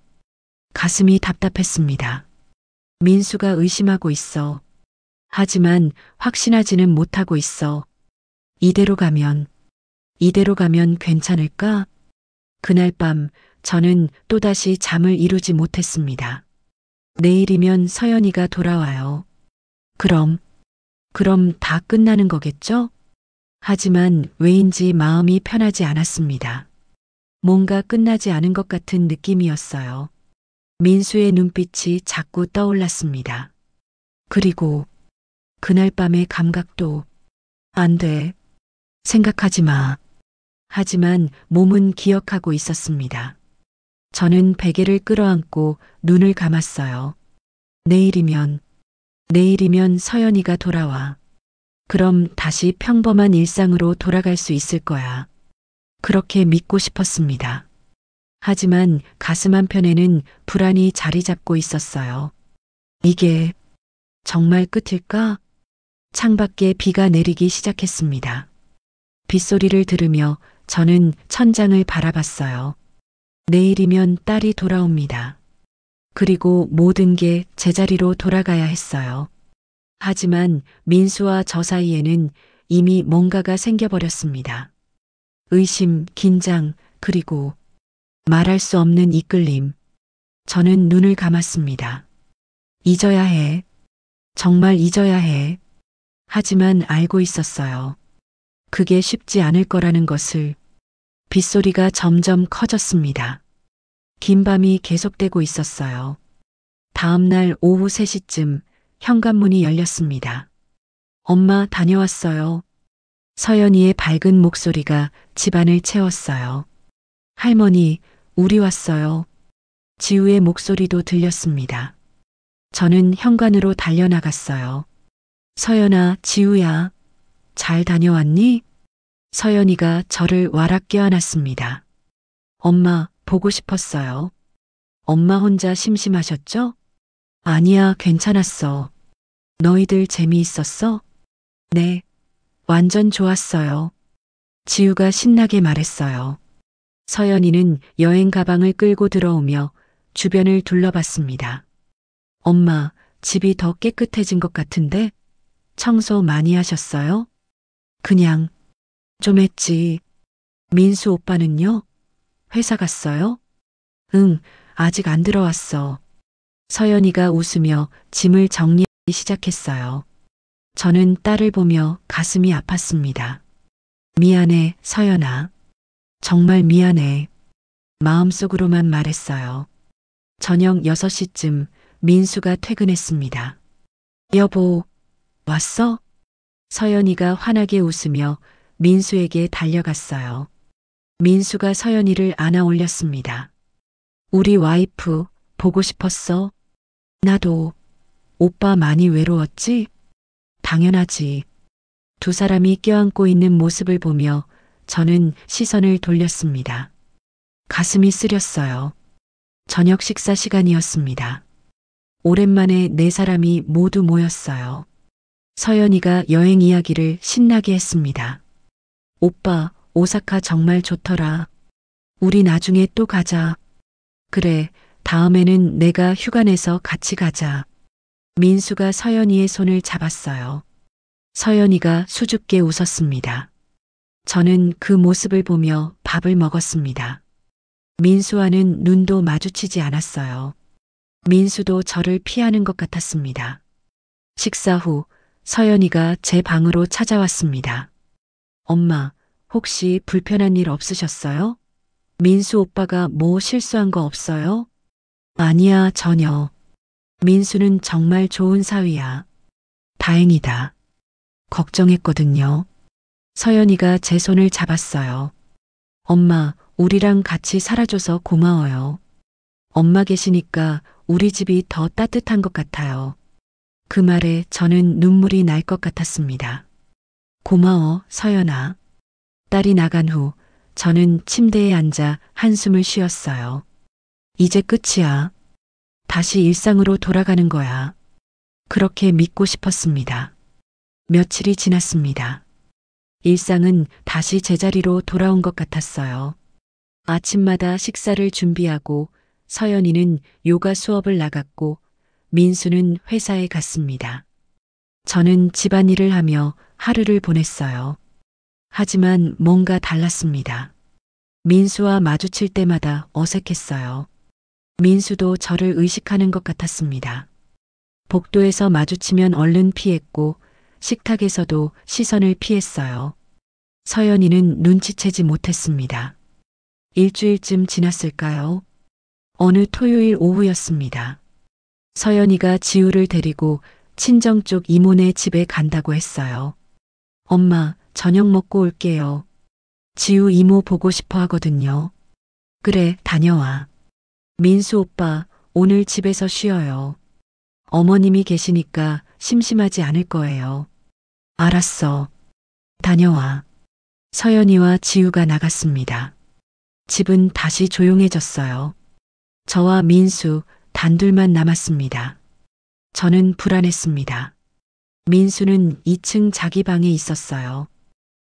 Speaker 3: 가슴이 답답했습니다. 민수가 의심하고 있어. 하지만 확신하지는 못하고 있어. 이대로 가면 괜찮을까? 그날 밤 저는 또다시 잠을 이루지 못했습니다. 내일이면 서연이가 돌아와요. 그럼 다 끝나는 거겠죠? 하지만 왜인지 마음이 편하지 않았습니다. 뭔가 끝나지 않은 것 같은 느낌이었어요. 민수의 눈빛이 자꾸 떠올랐습니다. 그리고 그날 밤의 감각도 안 돼. 생각하지 마. 하지만 몸은 기억하고 있었습니다. 저는 베개를 끌어안고 눈을 감았어요. 내일이면 서연이가 돌아와. 그럼 다시 평범한 일상으로 돌아갈 수 있을 거야. 그렇게 믿고 싶었습니다. 하지만 가슴 한편에는 불안이 자리 잡고 있었어요. 이게 정말 끝일까? 창밖에 비가 내리기 시작했습니다. 빗소리를 들으며 저는 천장을 바라봤어요. 내일이면 딸이 돌아옵니다. 그리고 모든 게 제자리로 돌아가야 했어요. 하지만 민수와 저 사이에는 이미 뭔가가 생겨버렸습니다. 의심, 긴장, 그리고 말할 수 없는 이끌림. 저는 눈을 감았습니다. 잊어야 해. 정말 잊어야 해. 하지만 알고 있었어요. 그게 쉽지 않을 거라는 것을. 빗소리가 점점 커졌습니다. 긴 밤이 계속되고 있었어요. 다음 날 오후 3시쯤 현관문이 열렸습니다. 엄마 다녀왔어요. 서연이의 밝은 목소리가 집안을 채웠어요. 할머니, 우리 왔어요. 지우의 목소리도 들렸습니다. 저는 현관으로 달려나갔어요. 서연아, 지우야, 잘 다녀왔니? 서연이가 저를 와락 껴안았습니다. 엄마, 보고 싶었어요. 엄마 혼자 심심하셨죠? 아니야, 괜찮았어. 너희들 재미있었어? 네, 완전 좋았어요. 지우가 신나게 말했어요. 서연이는 여행 가방을 끌고 들어오며 주변을 둘러봤습니다. 엄마, 집이 더 깨끗해진 것 같은데? 청소 많이 하셨어요? 그냥 좀 했지. 민수 오빠는요? 회사 갔어요? 응, 아직 안 들어왔어. 서연이가 웃으며 짐을 정리하기 시작했어요. 저는 딸을 보며 가슴이 아팠습니다. 미안해, 서연아. 정말 미안해. 마음속으로만 말했어요. 저녁 6시쯤 민수가 퇴근했습니다. 여보, 왔어? 서연이가 환하게 웃으며 민수에게 달려갔어요. 민수가 서연이를 안아 올렸습니다. 우리 와이프 보고 싶었어? 나도. 오빠 많이 외로웠지? 당연하지. 두 사람이 껴안고 있는 모습을 보며 저는 시선을 돌렸습니다. 가슴이 쓰렸어요. 저녁 식사 시간이었습니다. 오랜만에 네 사람이 모두 모였어요. 서연이가 여행 이야기를 신나게 했습니다. 오빠, 오사카 정말 좋더라. 우리 나중에 또 가자. 그래, 다음에는 내가 휴가 내서 같이 가자. 민수가 서연이의 손을 잡았어요. 서연이가 수줍게 웃었습니다. 저는 그 모습을 보며 밥을 먹었습니다. 민수와는 눈도 마주치지 않았어요. 민수도 저를 피하는 것 같았습니다. 식사 후 서연이가 제 방으로 찾아왔습니다. 엄마, 혹시 불편한 일 없으셨어요? 민수 오빠가 뭐 실수한 거 없어요? 아니야, 전혀. 민수는 정말 좋은 사위야. 다행이다. 걱정했거든요. 서연이가 제 손을 잡았어요. 엄마, 우리랑 같이 살아줘서 고마워요. 엄마 계시니까 우리 집이 더 따뜻한 것 같아요. 그 말에 저는 눈물이 날 것 같았습니다. 고마워, 서연아. 딸이 나간 후 저는 침대에 앉아 한숨을 쉬었어요. 이제 끝이야. 다시 일상으로 돌아가는 거야. 그렇게 믿고 싶었습니다. 며칠이 지났습니다. 일상은 다시 제자리로 돌아온 것 같았어요. 아침마다 식사를 준비하고 서연이는 요가 수업을 나갔고 민수는 회사에 갔습니다. 저는 집안일을 하며 하루를 보냈어요. 하지만 뭔가 달랐습니다. 민수와 마주칠 때마다 어색했어요. 민수도 저를 의식하는 것 같았습니다. 복도에서 마주치면 얼른 피했고 식탁에서도 시선을 피했어요. 서연이는 눈치채지 못했습니다. 일주일쯤 지났을까요? 어느 토요일 오후였습니다. 서연이가 지우를 데리고 친정 쪽 이모네 집에 간다고 했어요. 엄마, 저녁 먹고 올게요. 지우 이모 보고 싶어 하거든요. 그래, 다녀와. 민수 오빠, 오늘 집에서 쉬어요. 어머님이 계시니까 심심하지 않을 거예요. 알았어. 다녀와. 서연이와 지우가 나갔습니다. 집은 다시 조용해졌어요. 저와 민수 단둘만 남았습니다. 저는 불안했습니다. 민수는 2층 자기 방에 있었어요.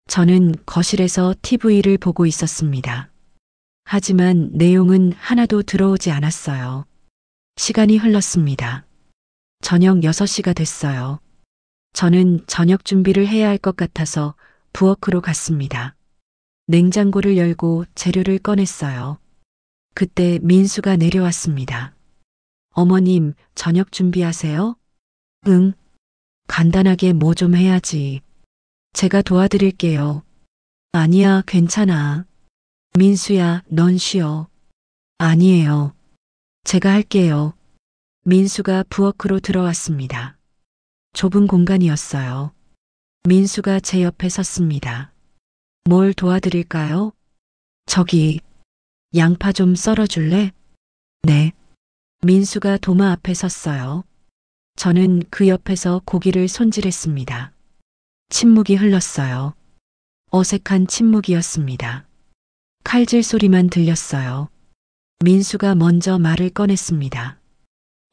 Speaker 3: 저는 거실에서 TV를 보고 있었습니다. 하지만 내용은 하나도 들어오지 않았어요. 시간이 흘렀습니다. 저녁 6시가 됐어요. 저는 저녁 준비를 해야 할 것 같아서 부엌으로 갔습니다. 냉장고를 열고 재료를 꺼냈어요. 그때 민수가 내려왔습니다. 어머님, 저녁 준비하세요? 응. 간단하게 뭐 좀 해야지. 제가 도와드릴게요. 아니야, 괜찮아. 민수야, 넌 쉬어. 아니에요. 제가 할게요. 민수가 부엌으로 들어왔습니다. 좁은 공간이었어요. 민수가 제 옆에 섰습니다. 뭘 도와드릴까요? 저기, 양파 좀 썰어줄래? 네. 민수가 도마 앞에 섰어요. 저는 그 옆에서 고기를 손질했습니다. 침묵이 흘렀어요. 어색한 침묵이었습니다. 칼질 소리만 들렸어요. 민수가 먼저 말을 꺼냈습니다.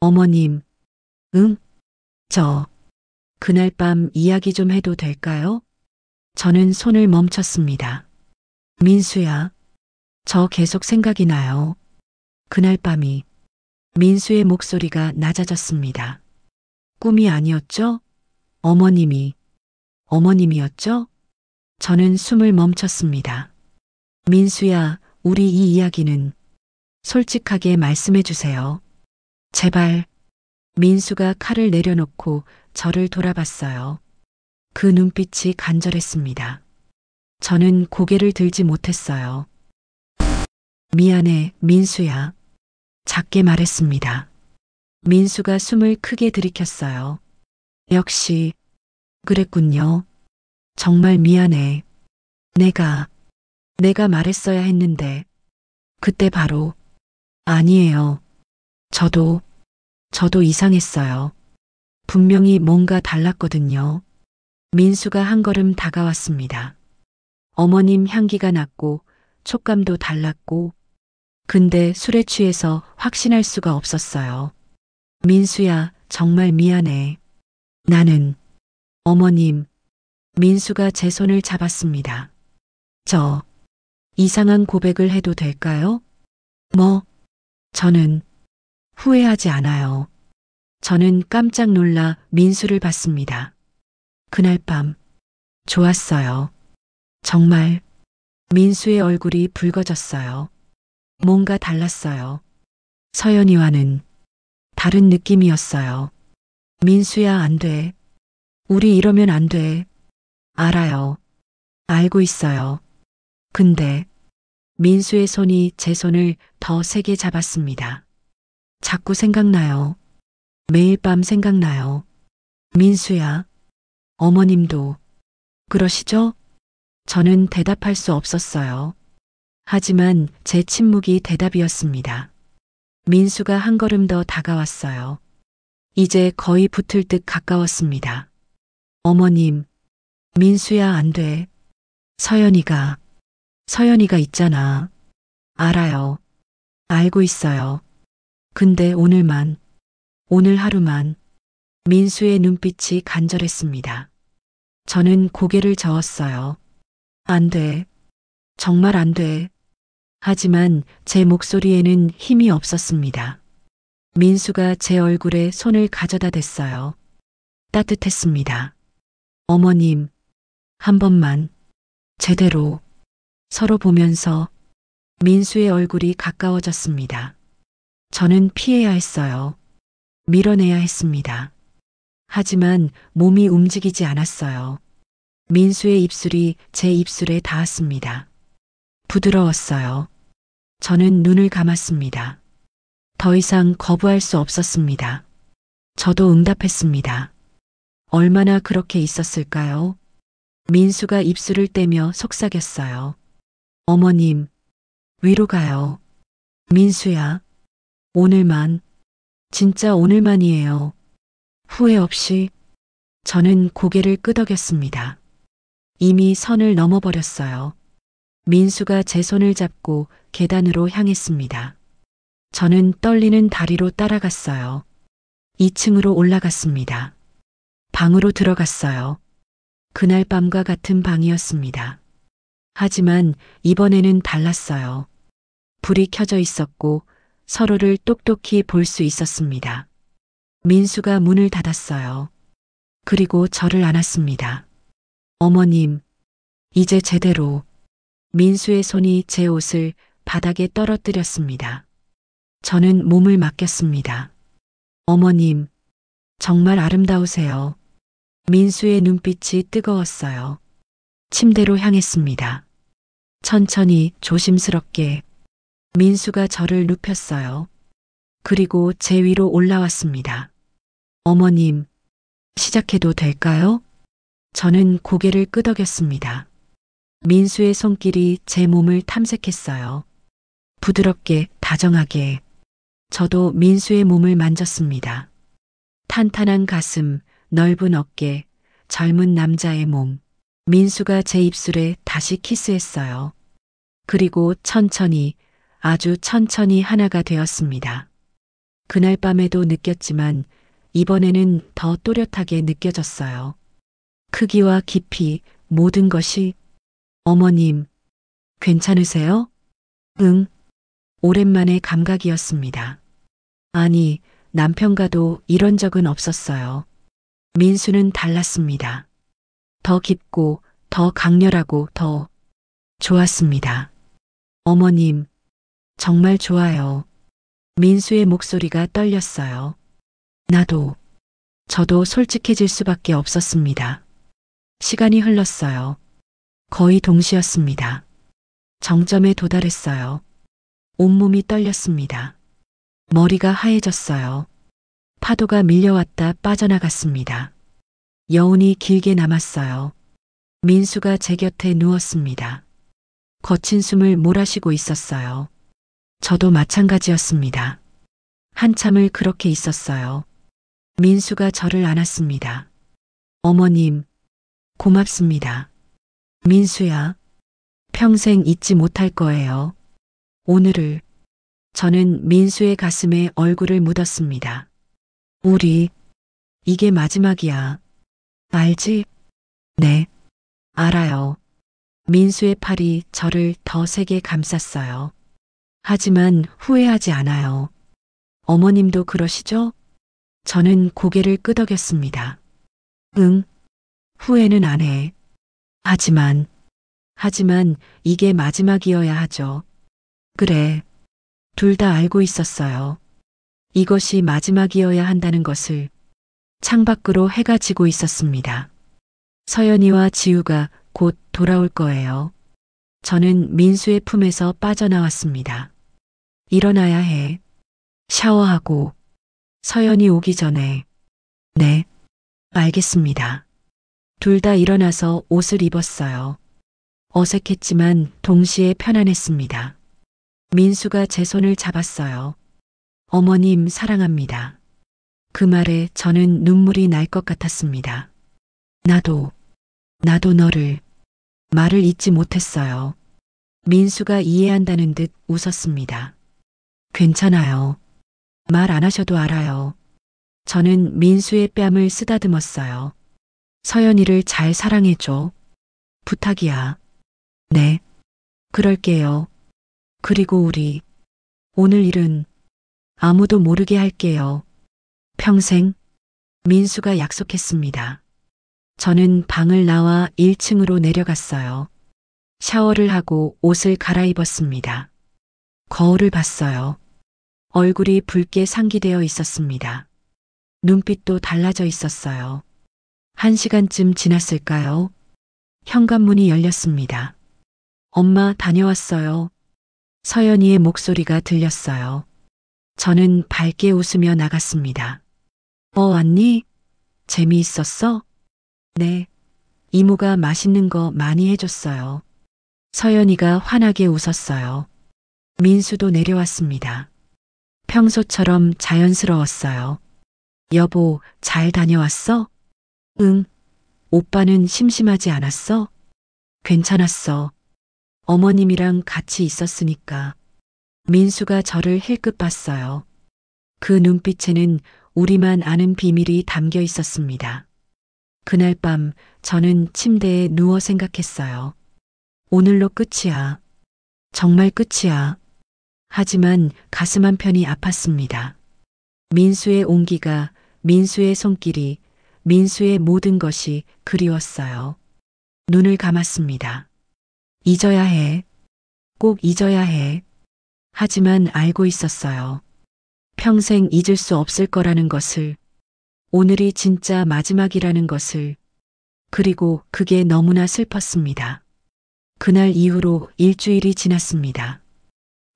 Speaker 3: 어머님, 응? 그날 밤 이야기 좀 해도 될까요? 저는 손을 멈췄습니다. 민수야, 저 계속 생각이 나요. 그날 밤이. 민수의 목소리가 낮아졌습니다. 꿈이 아니었죠? 어머님이었죠? 저는 숨을 멈췄습니다. 민수야, 우리 이 이야기는 솔직하게 말씀해 주세요. 제발. 민수가 칼을 내려놓고 저를 돌아봤어요. 그 눈빛이 간절했습니다. 저는 고개를 들지 못했어요. 미안해, 민수야. 작게 말했습니다. 민수가 숨을 크게 들이켰어요. 역시, 그랬군요. 정말 미안해. 내가 말했어야 했는데. 그때 바로, 아니에요. 저도 이상했어요. 분명히 뭔가 달랐거든요. 민수가 한 걸음 다가왔습니다. 어머님 향기가 났고, 촉감도 달랐고, 근데 술에 취해서 확신할 수가 없었어요. 민수야, 정말 미안해. 나는, 어머님, 민수가 제 손을 잡았습니다. 저, 이상한 고백을 해도 될까요? 저는 후회하지 않아요. 저는 깜짝 놀라 민수를 봤습니다. 그날 밤, 좋았어요. 정말, 민수의 얼굴이 붉어졌어요. 뭔가 달랐어요. 서연이와는 다른 느낌이었어요. 민수야, 안 돼. 우리 이러면 안 돼. 알아요. 알고 있어요. 근데 민수의 손이 제 손을 더 세게 잡았습니다. 자꾸 생각나요. 매일 밤 생각나요. 민수야, 어머님도 그러시죠? 저는 대답할 수 없었어요. 하지만 제 침묵이 대답이었습니다. 민수가 한 걸음 더 다가왔어요. 이제 거의 붙을 듯 가까웠습니다. 어머님, 민수야, 안 돼. 서연이가 있잖아. 알아요. 알고 있어요. 근데 오늘 하루만. 민수의 눈빛이 간절했습니다. 저는 고개를 저었어요. 안 돼. 정말 안 돼. 하지만 제 목소리에는 힘이 없었습니다. 민수가 제 얼굴에 손을 가져다 댔어요. 따뜻했습니다. 어머님, 한 번만, 제대로, 서로 보면서. 민수의 얼굴이 가까워졌습니다. 저는 피해야 했어요. 밀어내야 했습니다. 하지만 몸이 움직이지 않았어요. 민수의 입술이 제 입술에 닿았습니다. 부드러웠어요. 저는 눈을 감았습니다. 더 이상 거부할 수 없었습니다. 저도 응답했습니다. 얼마나 그렇게 있었을까요? 민수가 입술을 떼며 속삭였어요. 어머님, 위로 가요. 민수야, 오늘만, 진짜 오늘만이에요. 후회 없이. 저는 고개를 끄덕였습니다. 이미 선을 넘어버렸어요. 민수가 제 손을 잡고 계단으로 향했습니다. 저는 떨리는 다리로 따라갔어요. 2층으로 올라갔습니다. 방으로 들어갔어요. 그날 밤과 같은 방이었습니다. 하지만 이번에는 달랐어요. 불이 켜져 있었고 서로를 똑똑히 볼 수 있었습니다. 민수가 문을 닫았어요. 그리고 저를 안았습니다. 어머님, 이제 제대로. 민수의 손이 제 옷을 바닥에 떨어뜨렸습니다. 저는 몸을 맡겼습니다. 어머님, 정말 아름다우세요. 민수의 눈빛이 뜨거웠어요. 침대로 향했습니다. 천천히 조심스럽게. 민수가 저를 눕혔어요. 그리고 제 위로 올라왔습니다. 어머님, 시작해도 될까요? 저는 고개를 끄덕였습니다. 민수의 손길이 제 몸을 탐색했어요. 부드럽게, 다정하게. 저도 민수의 몸을 만졌습니다. 탄탄한 가슴, 넓은 어깨, 젊은 남자의 몸. 민수가 제 입술에 다시 키스했어요. 그리고 천천히, 아주 천천히 하나가 되었습니다. 그날 밤에도 느꼈지만 이번에는 더 또렷하게 느껴졌어요. 크기와 깊이, 모든 것이. 어머님, 괜찮으세요? 응. 오랜만의 감각이었습니다. 아니, 남편과도 이런 적은 없었어요. 민수는 달랐습니다. 더 깊고, 더 강렬하고, 더 좋았습니다. 어머님, 정말 좋아요. 민수의 목소리가 떨렸어요. 저도 솔직해질 수밖에 없었습니다. 시간이 흘렀어요. 거의 동시였습니다. 정점에 도달했어요. 온몸이 떨렸습니다. 머리가 하얘졌어요. 파도가 밀려왔다 빠져나갔습니다. 여운이 길게 남았어요. 민수가 제 곁에 누웠습니다. 거친 숨을 몰아쉬고 있었어요. 저도 마찬가지였습니다. 한참을 그렇게 있었어요. 민수가 저를 안았습니다. 어머님, 고맙습니다. 민수야, 평생 잊지 못할 거예요. 오늘을. 저는 민수의 가슴에 얼굴을 묻었습니다. 우리, 이게 마지막이야. 알지? 네, 알아요. 민수의 팔이 저를 더 세게 감쌌어요. 하지만 후회하지 않아요. 어머님도 그러시죠? 저는 고개를 끄덕였습니다. 응, 후회는 안 해. 하지만 이게 마지막이어야 하죠. 그래, 둘 다 알고 있었어요. 이것이 마지막이어야 한다는 것을. 창밖으로 해가 지고 있었습니다. 서연이와 지우가 곧 돌아올 거예요. 저는 민수의 품에서 빠져나왔습니다. 일어나야 해. 샤워하고. 서연이 오기 전에. 네, 알겠습니다. 둘 다 일어나서 옷을 입었어요. 어색했지만 동시에 편안했습니다. 민수가 제 손을 잡았어요. 어머님 사랑합니다. 그 말에 저는 눈물이 날 것 같았습니다. 나도 너를. 말을 잇지 못했어요. 민수가 이해한다는 듯 웃었습니다. 괜찮아요. 말 안 하셔도 알아요. 저는 민수의 뺨을 쓰다듬었어요. 서연이를 잘 사랑해줘. 부탁이야. 네. 그럴게요. 그리고 우리 오늘 일은 아무도 모르게 할게요. 평생. 민수가 약속했습니다. 저는 방을 나와 1층으로 내려갔어요. 샤워를 하고 옷을 갈아입었습니다. 거울을 봤어요. 얼굴이 붉게 상기되어 있었습니다. 눈빛도 달라져 있었어요. 1시간쯤 지났을까요? 현관문이 열렸습니다. 엄마 다녀왔어요. 서연이의 목소리가 들렸어요. 저는 밝게 웃으며 나갔습니다. 왔니? 재미있었어? 네. 이모가 맛있는 거 많이 해줬어요. 서연이가 환하게 웃었어요. 민수도 내려왔습니다. 평소처럼 자연스러웠어요. 여보, 잘 다녀왔어? 응. 오빠는 심심하지 않았어? 괜찮았어. 어머님이랑 같이 있었으니까. 민수가 저를 힐끗 봤어요. 그 눈빛에는 우리만 아는 비밀이 담겨 있었습니다. 그날 밤 저는 침대에 누워 생각했어요. 오늘로 끝이야. 정말 끝이야. 하지만 가슴 한편이 아팠습니다. 민수의 온기가, 민수의 손길이, 민수의 모든 것이 그리웠어요. 눈을 감았습니다. 잊어야 해. 꼭 잊어야 해. 하지만 알고 있었어요. 평생 잊을 수 없을 거라는 것을, 오늘이 진짜 마지막이라는 것을, 그리고 그게 너무나 슬펐습니다. 그날 이후로 일주일이 지났습니다.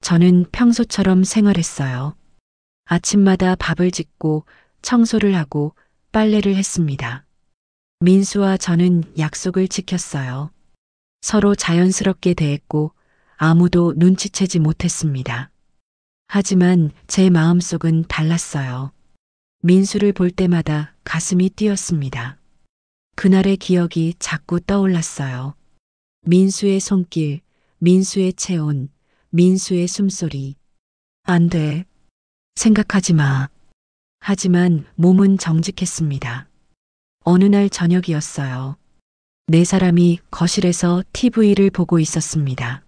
Speaker 3: 저는 평소처럼 생활했어요. 아침마다 밥을 짓고 청소를 하고 빨래를 했습니다. 민수와 저는 약속을 지켰어요. 서로 자연스럽게 대했고 아무도 눈치채지 못했습니다. 하지만 제 마음속은 달랐어요. 민수를 볼 때마다 가슴이 뛰었습니다. 그날의 기억이 자꾸 떠올랐어요. 민수의 손길, 민수의 체온, 민수의 숨소리. 안 돼. 생각하지 마. 하지만 몸은 정직했습니다. 어느 날 저녁이었어요. 네 사람이 거실에서 TV를 보고 있었습니다.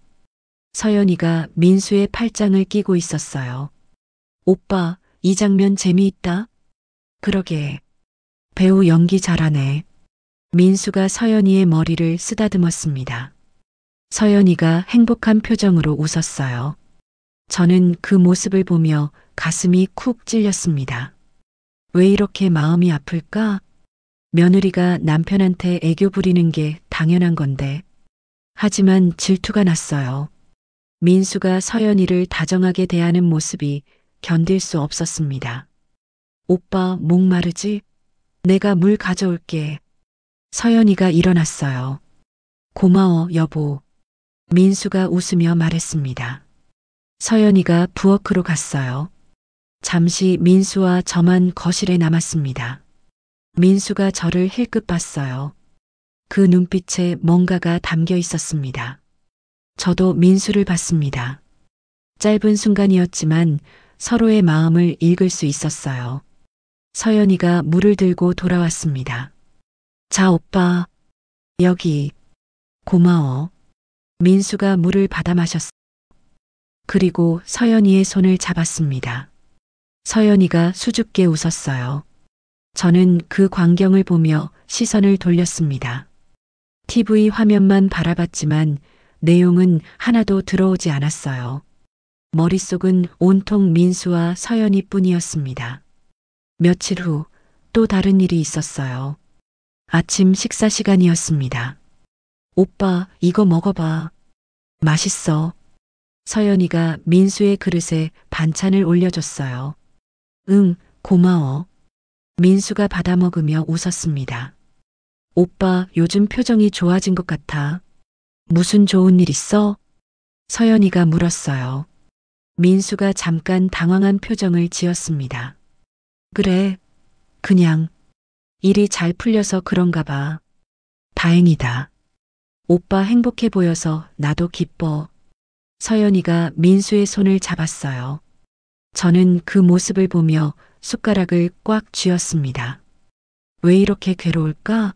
Speaker 3: 서연이가 민수의 팔짱을 끼고 있었어요. 오빠, 이 장면 재미있다? 그러게. 배우 연기 잘하네. 민수가 서연이의 머리를 쓰다듬었습니다. 서연이가 행복한 표정으로 웃었어요. 저는 그 모습을 보며 가슴이 쿡 찔렸습니다. 왜 이렇게 마음이 아플까? 며느리가 남편한테 애교 부리는 게 당연한 건데. 하지만 질투가 났어요. 민수가 서연이를 다정하게 대하는 모습이 견딜 수 없었습니다. 오빠 목마르지? 내가 물 가져올게. 서연이가 일어났어요. 고마워, 여보. 민수가 웃으며 말했습니다. 서연이가 부엌으로 갔어요. 잠시 민수와 저만 거실에 남았습니다. 민수가 저를 힐끗 봤어요. 그 눈빛에 뭔가가 담겨 있었습니다. 저도 민수를 봤습니다. 짧은 순간이었지만 서로의 마음을 읽을 수 있었어요. 서연이가 물을 들고 돌아왔습니다. 자, 오빠. 여기. 고마워. 민수가 물을 받아 마셨어요. 그리고 서연이의 손을 잡았습니다. 서연이가 수줍게 웃었어요. 저는 그 광경을 보며 시선을 돌렸습니다. TV 화면만 바라봤지만 내용은 하나도 들어오지 않았어요. 머릿속은 온통 민수와 서연이 뿐이었습니다. 며칠 후 또 다른 일이 있었어요. 아침 식사 시간이었습니다. 오빠, 이거 먹어봐. 맛있어. 서연이가 민수의 그릇에 반찬을 올려줬어요. 응, 고마워. 민수가 받아 먹으며 웃었습니다. 오빠, 요즘 표정이 좋아진 것 같아. 무슨 좋은 일 있어? 서연이가 물었어요. 민수가 잠깐 당황한 표정을 지었습니다. 그래, 그냥 일이 잘 풀려서 그런가 봐. 다행이다. 오빠 행복해 보여서 나도 기뻐. 서연이가 민수의 손을 잡았어요. 저는 그 모습을 보며 숟가락을 꽉 쥐었습니다. 왜 이렇게 괴로울까?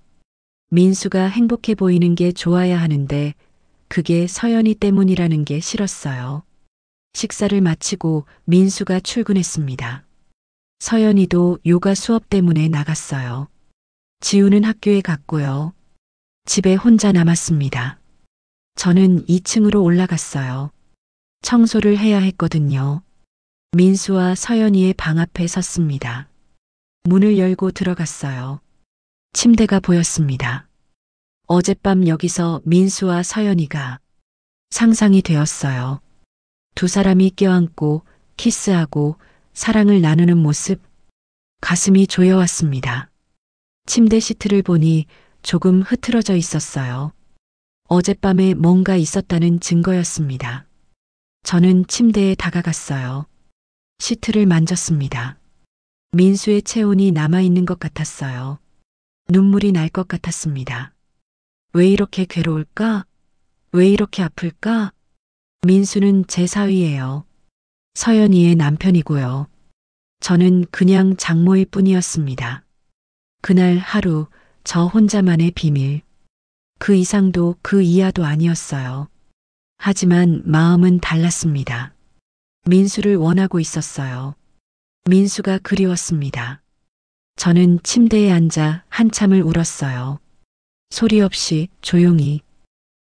Speaker 3: 민수가 행복해 보이는 게 좋아야 하는데 그게 서연이 때문이라는 게 싫었어요. 식사를 마치고 민수가 출근했습니다. 서연이도 요가 수업 때문에 나갔어요. 지우는 학교에 갔고요. 집에 혼자 남았습니다. 저는 2층으로 올라갔어요. 청소를 해야 했거든요. 민수와 서연이의 방 앞에 섰습니다. 문을 열고 들어갔어요. 침대가 보였습니다. 어젯밤 여기서 민수와 서연이가 상상이 되었어요. 두 사람이 껴안고 키스하고 사랑을 나누는 모습, 가슴이 조여왔습니다. 침대 시트를 보니 조금 흐트러져 있었어요. 어젯밤에 뭔가 있었다는 증거였습니다. 저는 침대에 다가갔어요. 시트를 만졌습니다. 민수의 체온이 남아있는 것 같았어요. 눈물이 날 것 같았습니다. 왜 이렇게 괴로울까? 왜 이렇게 아플까? 민수는 제 사위예요. 서연이의 남편이고요. 저는 그냥 장모일 뿐이었습니다. 그날 하루 저 혼자만의 비밀. 그 이상도 그 이하도 아니었어요. 하지만 마음은 달랐습니다. 민수를 원하고 있었어요. 민수가 그리웠습니다. 저는 침대에 앉아 한참을 울었어요. 소리 없이 조용히.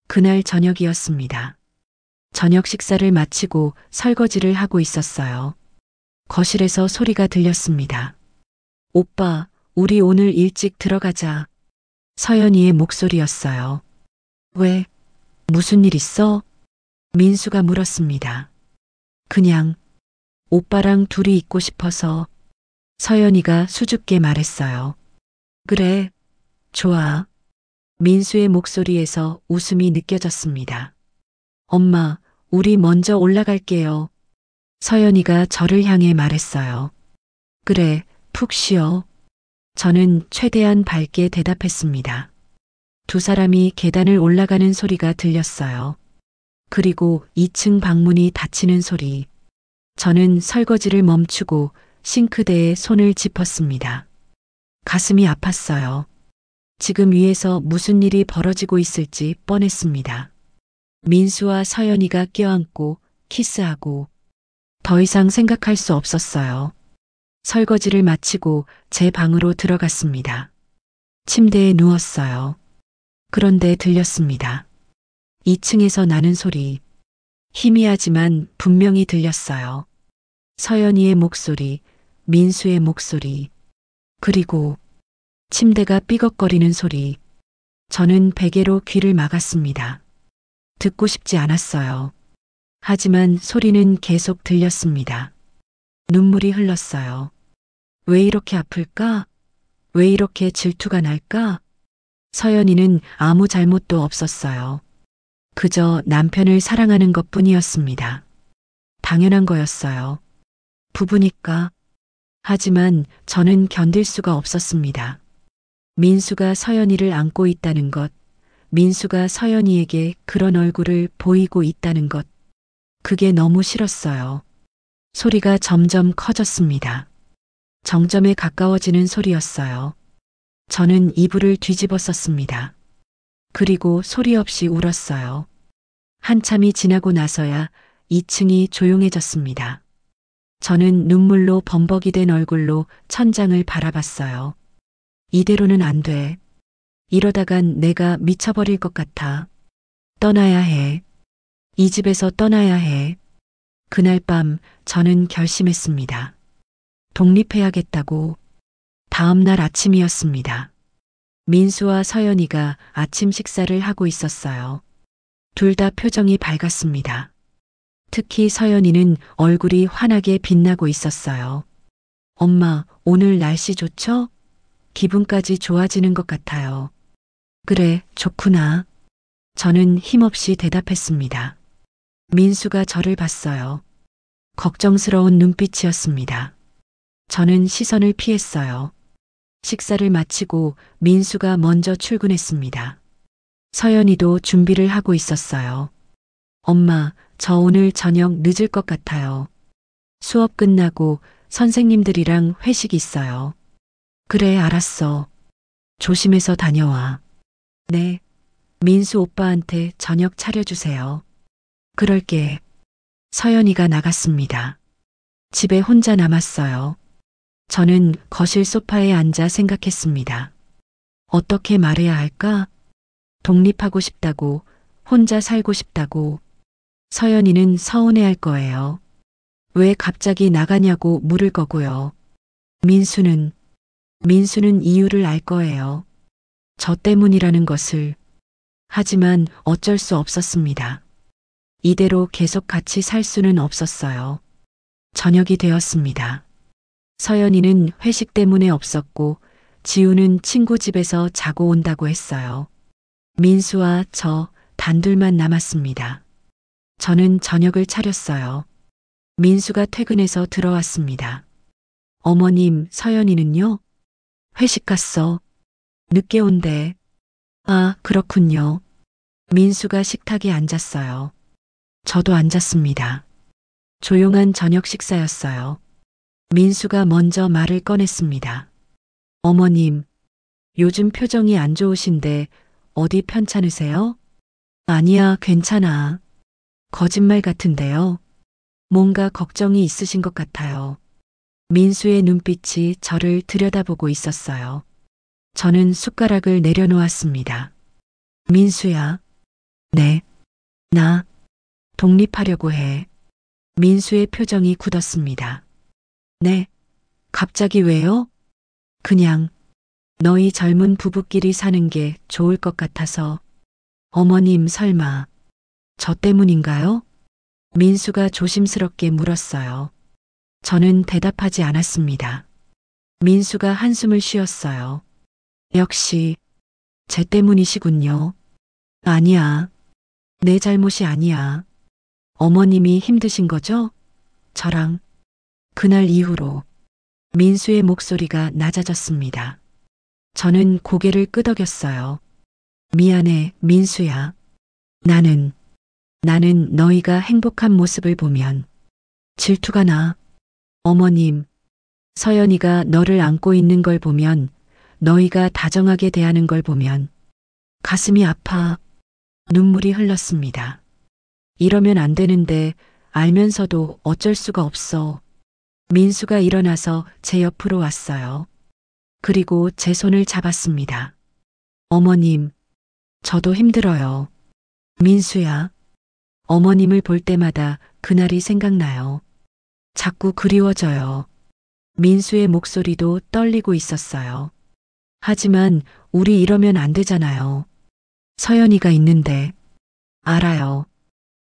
Speaker 3: 그날 저녁이었습니다. 저녁 식사를 마치고 설거지를 하고 있었어요. 거실에서 소리가 들렸습니다. 오빠, 우리 오늘 일찍 들어가자. 서연이의 목소리였어요. 왜? 무슨 일 있어? 민수가 물었습니다. 그냥 오빠랑 둘이 있고 싶어서. 서연이가 수줍게 말했어요. 그래, 좋아. 민수의 목소리에서 웃음이 느껴졌습니다. 엄마, 우리 먼저 올라갈게요. 서연이가 저를 향해 말했어요. 그래, 푹 쉬어. 저는 최대한 밝게 대답했습니다. 두 사람이 계단을 올라가는 소리가 들렸어요. 그리고 2층 방문이 닫히는 소리. 저는 설거지를 멈추고 싱크대에 손을 짚었습니다. 가슴이 아팠어요. 지금 위에서 무슨 일이 벌어지고 있을지 뻔했습니다. 민수와 서연이가 껴안고 키스하고 더 이상 생각할 수 없었어요. 설거지를 마치고 제 방으로 들어갔습니다. 침대에 누웠어요. 그런데 들렸습니다. 2층에서 나는 소리. 희미하지만 분명히 들렸어요. 서연이의 목소리, 민수의 목소리, 그리고 침대가 삐걱거리는 소리. 저는 베개로 귀를 막았습니다. 듣고 싶지 않았어요. 하지만 소리는 계속 들렸습니다. 눈물이 흘렀어요. 왜 이렇게 아플까? 왜 이렇게 질투가 날까? 서연이는 아무 잘못도 없었어요. 그저 남편을 사랑하는 것 뿐이었습니다. 당연한 거였어요. 부부니까. 하지만 저는 견딜 수가 없었습니다. 민수가 서연이를 안고 있다는 것, 민수가 서연이에게 그런 얼굴을 보이고 있다는 것, 그게 너무 싫었어요. 소리가 점점 커졌습니다. 정점에 가까워지는 소리였어요. 저는 이불을 뒤집어 썼습니다. 그리고 소리 없이 울었어요. 한참이 지나고 나서야 2층이 조용해졌습니다. 저는 눈물로 범벅이 된 얼굴로 천장을 바라봤어요. 이대로는 안 돼. 이러다간 내가 미쳐버릴 것 같아. 떠나야 해. 이 집에서 떠나야 해. 그날 밤 저는 결심했습니다. 독립해야겠다고. 다음 날 아침이었습니다. 민수와 서연이가 아침 식사를 하고 있었어요. 둘 다 표정이 밝았습니다. 특히 서연이는 얼굴이 환하게 빛나고 있었어요. 엄마, 오늘 날씨 좋죠? 기분까지 좋아지는 것 같아요. 그래, 좋구나. 저는 힘없이 대답했습니다. 민수가 저를 봤어요. 걱정스러운 눈빛이었습니다. 저는 시선을 피했어요. 식사를 마치고 민수가 먼저 출근했습니다. 서연이도 준비를 하고 있었어요. 엄마, 저 오늘 저녁 늦을 것 같아요. 수업 끝나고 선생님들이랑 회식 있어요. 그래, 알았어. 조심해서 다녀와. 네. 민수 오빠한테 저녁 차려주세요. 그럴게. 서연이가 나갔습니다. 집에 혼자 남았어요. 저는 거실 소파에 앉아 생각했습니다. 어떻게 말해야 할까? 독립하고 싶다고, 혼자 살고 싶다고. 서연이는 서운해할 거예요. 왜 갑자기 나가냐고 물을 거고요. 민수는 이유를 알 거예요. 저 때문이라는 것을. 하지만 어쩔 수 없었습니다. 이대로 계속 같이 살 수는 없었어요. 저녁이 되었습니다. 서연이는 회식 때문에 없었고 지우는 친구 집에서 자고 온다고 했어요. 민수와 저 단둘만 남았습니다. 저는 저녁을 차렸어요. 민수가 퇴근해서 들어왔습니다. 어머님, 서연이는요? 회식 갔어. 늦게 온대. 아, 그렇군요. 민수가 식탁에 앉았어요. 저도 앉았습니다. 조용한 저녁 식사였어요. 민수가 먼저 말을 꺼냈습니다. 어머님, 요즘 표정이 안 좋으신데 어디 편찮으세요? 아니야, 괜찮아. 거짓말 같은데요. 뭔가 걱정이 있으신 것 같아요. 민수의 눈빛이 저를 들여다보고 있었어요. 저는 숟가락을 내려놓았습니다. 민수야. 네. 나 독립하려고 해. 민수의 표정이 굳었습니다. 네. 갑자기 왜요? 그냥 너희 젊은 부부끼리 사는 게 좋을 것 같아서. 어머님, 설마 저 때문인가요? 민수가 조심스럽게 물었어요. 저는 대답하지 않았습니다. 민수가 한숨을 쉬었어요. 역시 제 때문이시군요. 아니야. 내 잘못이 아니야. 어머님이 힘드신 거죠? 저랑. 그날 이후로 민수의 목소리가 낮아졌습니다. 저는 고개를 끄덕였어요. 미안해, 민수야. 나는 너희가 행복한 모습을 보면 질투가 나. 어머님, 서연이가 너를 안고 있는 걸 보면, 너희가 다정하게 대하는 걸 보면 가슴이 아파. 눈물이 흘렀습니다. 이러면 안 되는데 알면서도 어쩔 수가 없어. 민수가 일어나서 제 옆으로 왔어요. 그리고 제 손을 잡았습니다. 어머님, 저도 힘들어요. 민수야. 어머님을 볼 때마다 그날이 생각나요. 자꾸 그리워져요. 민수의 목소리도 떨리고 있었어요. 하지만 우리 이러면 안 되잖아요. 서연이가 있는데. 알아요.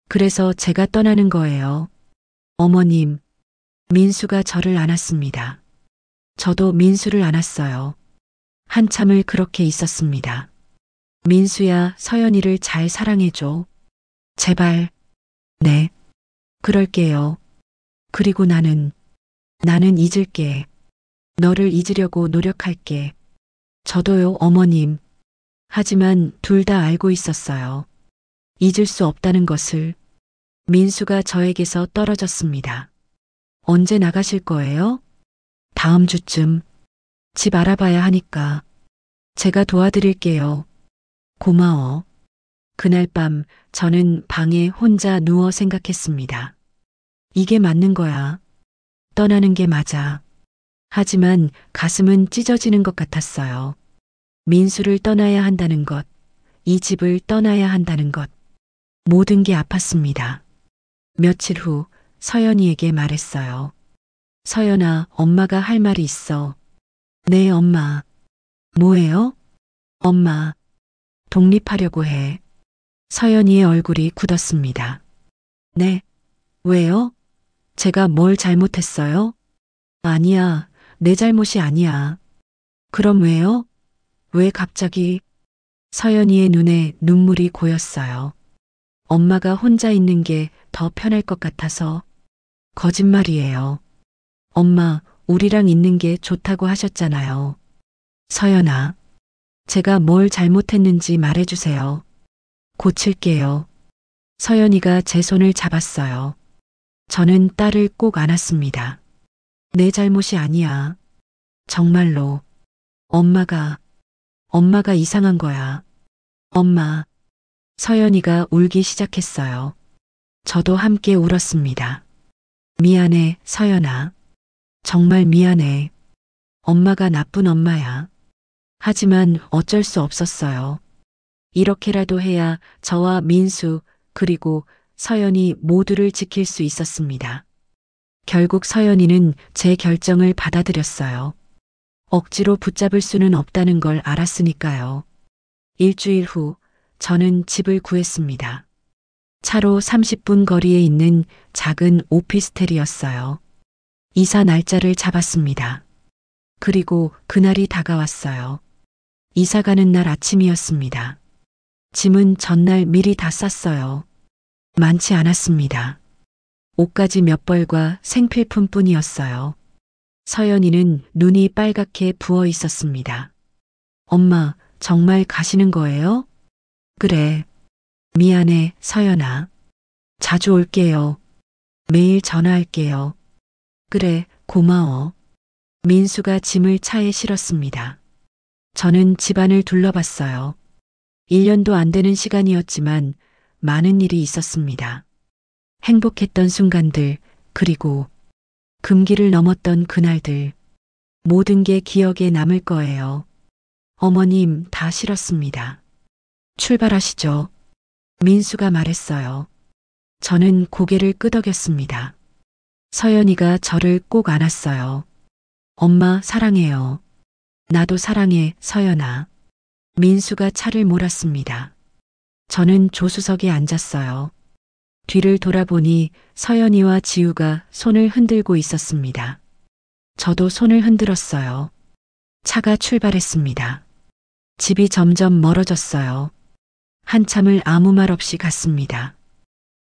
Speaker 3: 그래서 제가 떠나는 거예요. 어머님, 민수가 저를 안았습니다. 저도 민수를 안았어요. 한참을 그렇게 있었습니다. 민수야, 서연이를 잘 사랑해줘. 제발. 네. 그럴게요. 그리고 나는 잊을게. 너를 잊으려고 노력할게. 저도요, 어머님. 하지만 둘 다 알고 있었어요. 잊을 수 없다는 것을. 민수가 저에게서 떨어졌습니다. 언제 나가실 거예요? 다음 주쯤. 집 알아봐야 하니까. 제가 도와드릴게요. 고마워. 그날 밤 저는 방에 혼자 누워 생각했습니다. 이게 맞는 거야. 떠나는 게 맞아. 하지만 가슴은 찢어지는 것 같았어요. 민수를 떠나야 한다는 것, 이 집을 떠나야 한다는 것. 모든 게 아팠습니다. 며칠 후 서연이에게 말했어요. 서연아, 엄마가 할 말이 있어. 네, 엄마. 뭐예요? 엄마, 독립하려고 해. 서연이의 얼굴이 굳었습니다. 네. 왜요? 제가 뭘 잘못했어요? 아니야, 내 잘못이 아니야. 그럼 왜요? 왜 갑자기? 서연이의 눈에 눈물이 고였어요. 엄마가 혼자 있는 게 더 편할 것 같아서. 거짓말이에요. 엄마, 우리랑 있는 게 좋다고 하셨잖아요. 서연아, 제가 뭘 잘못했는지 말해주세요. 고칠게요. 서연이가 제 손을 잡았어요. 저는 딸을 꼭 안았습니다. 내 잘못이 아니야. 정말로. 엄마가 이상한 거야. 엄마. 서연이가 울기 시작했어요. 저도 함께 울었습니다. 미안해, 서연아. 정말 미안해. 엄마가 나쁜 엄마야. 하지만 어쩔 수 없었어요. 이렇게라도 해야 저와 민수, 그리고 서연이 모두를 지킬 수 있었습니다. 결국 서연이는 제 결정을 받아들였어요. 억지로 붙잡을 수는 없다는 걸 알았으니까요. 일주일 후 저는 집을 구했습니다. 차로 30분 거리에 있는 작은 오피스텔이었어요. 이사 날짜를 잡았습니다. 그리고 그날이 다가왔어요. 이사 가는 날 아침이었습니다. 짐은 전날 미리 다 쌌어요. 많지 않았습니다. 옷가지 몇 벌과 생필품뿐이었어요. 서연이는 눈이 빨갛게 부어 있었습니다. 엄마, 정말 가시는 거예요? 그래. 미안해, 서연아. 자주 올게요. 매일 전화할게요. 그래, 고마워. 민수가 짐을 차에 실었습니다. 저는 집안을 둘러봤어요. 1년도 안 되는 시간이었지만 많은 일이 있었습니다. 행복했던 순간들, 그리고 금기를 넘었던 그날들. 모든 게 기억에 남을 거예요. 어머님, 다 실었습니다. 출발하시죠. 민수가 말했어요. 저는 고개를 끄덕였습니다. 서연이가 저를 꼭 안았어요. 엄마, 사랑해요. 나도 사랑해, 서연아. 민수가 차를 몰았습니다. 저는 조수석에 앉았어요. 뒤를 돌아보니 서연이와 지우가 손을 흔들고 있었습니다. 저도 손을 흔들었어요. 차가 출발했습니다. 집이 점점 멀어졌어요. 한참을 아무 말 없이 갔습니다.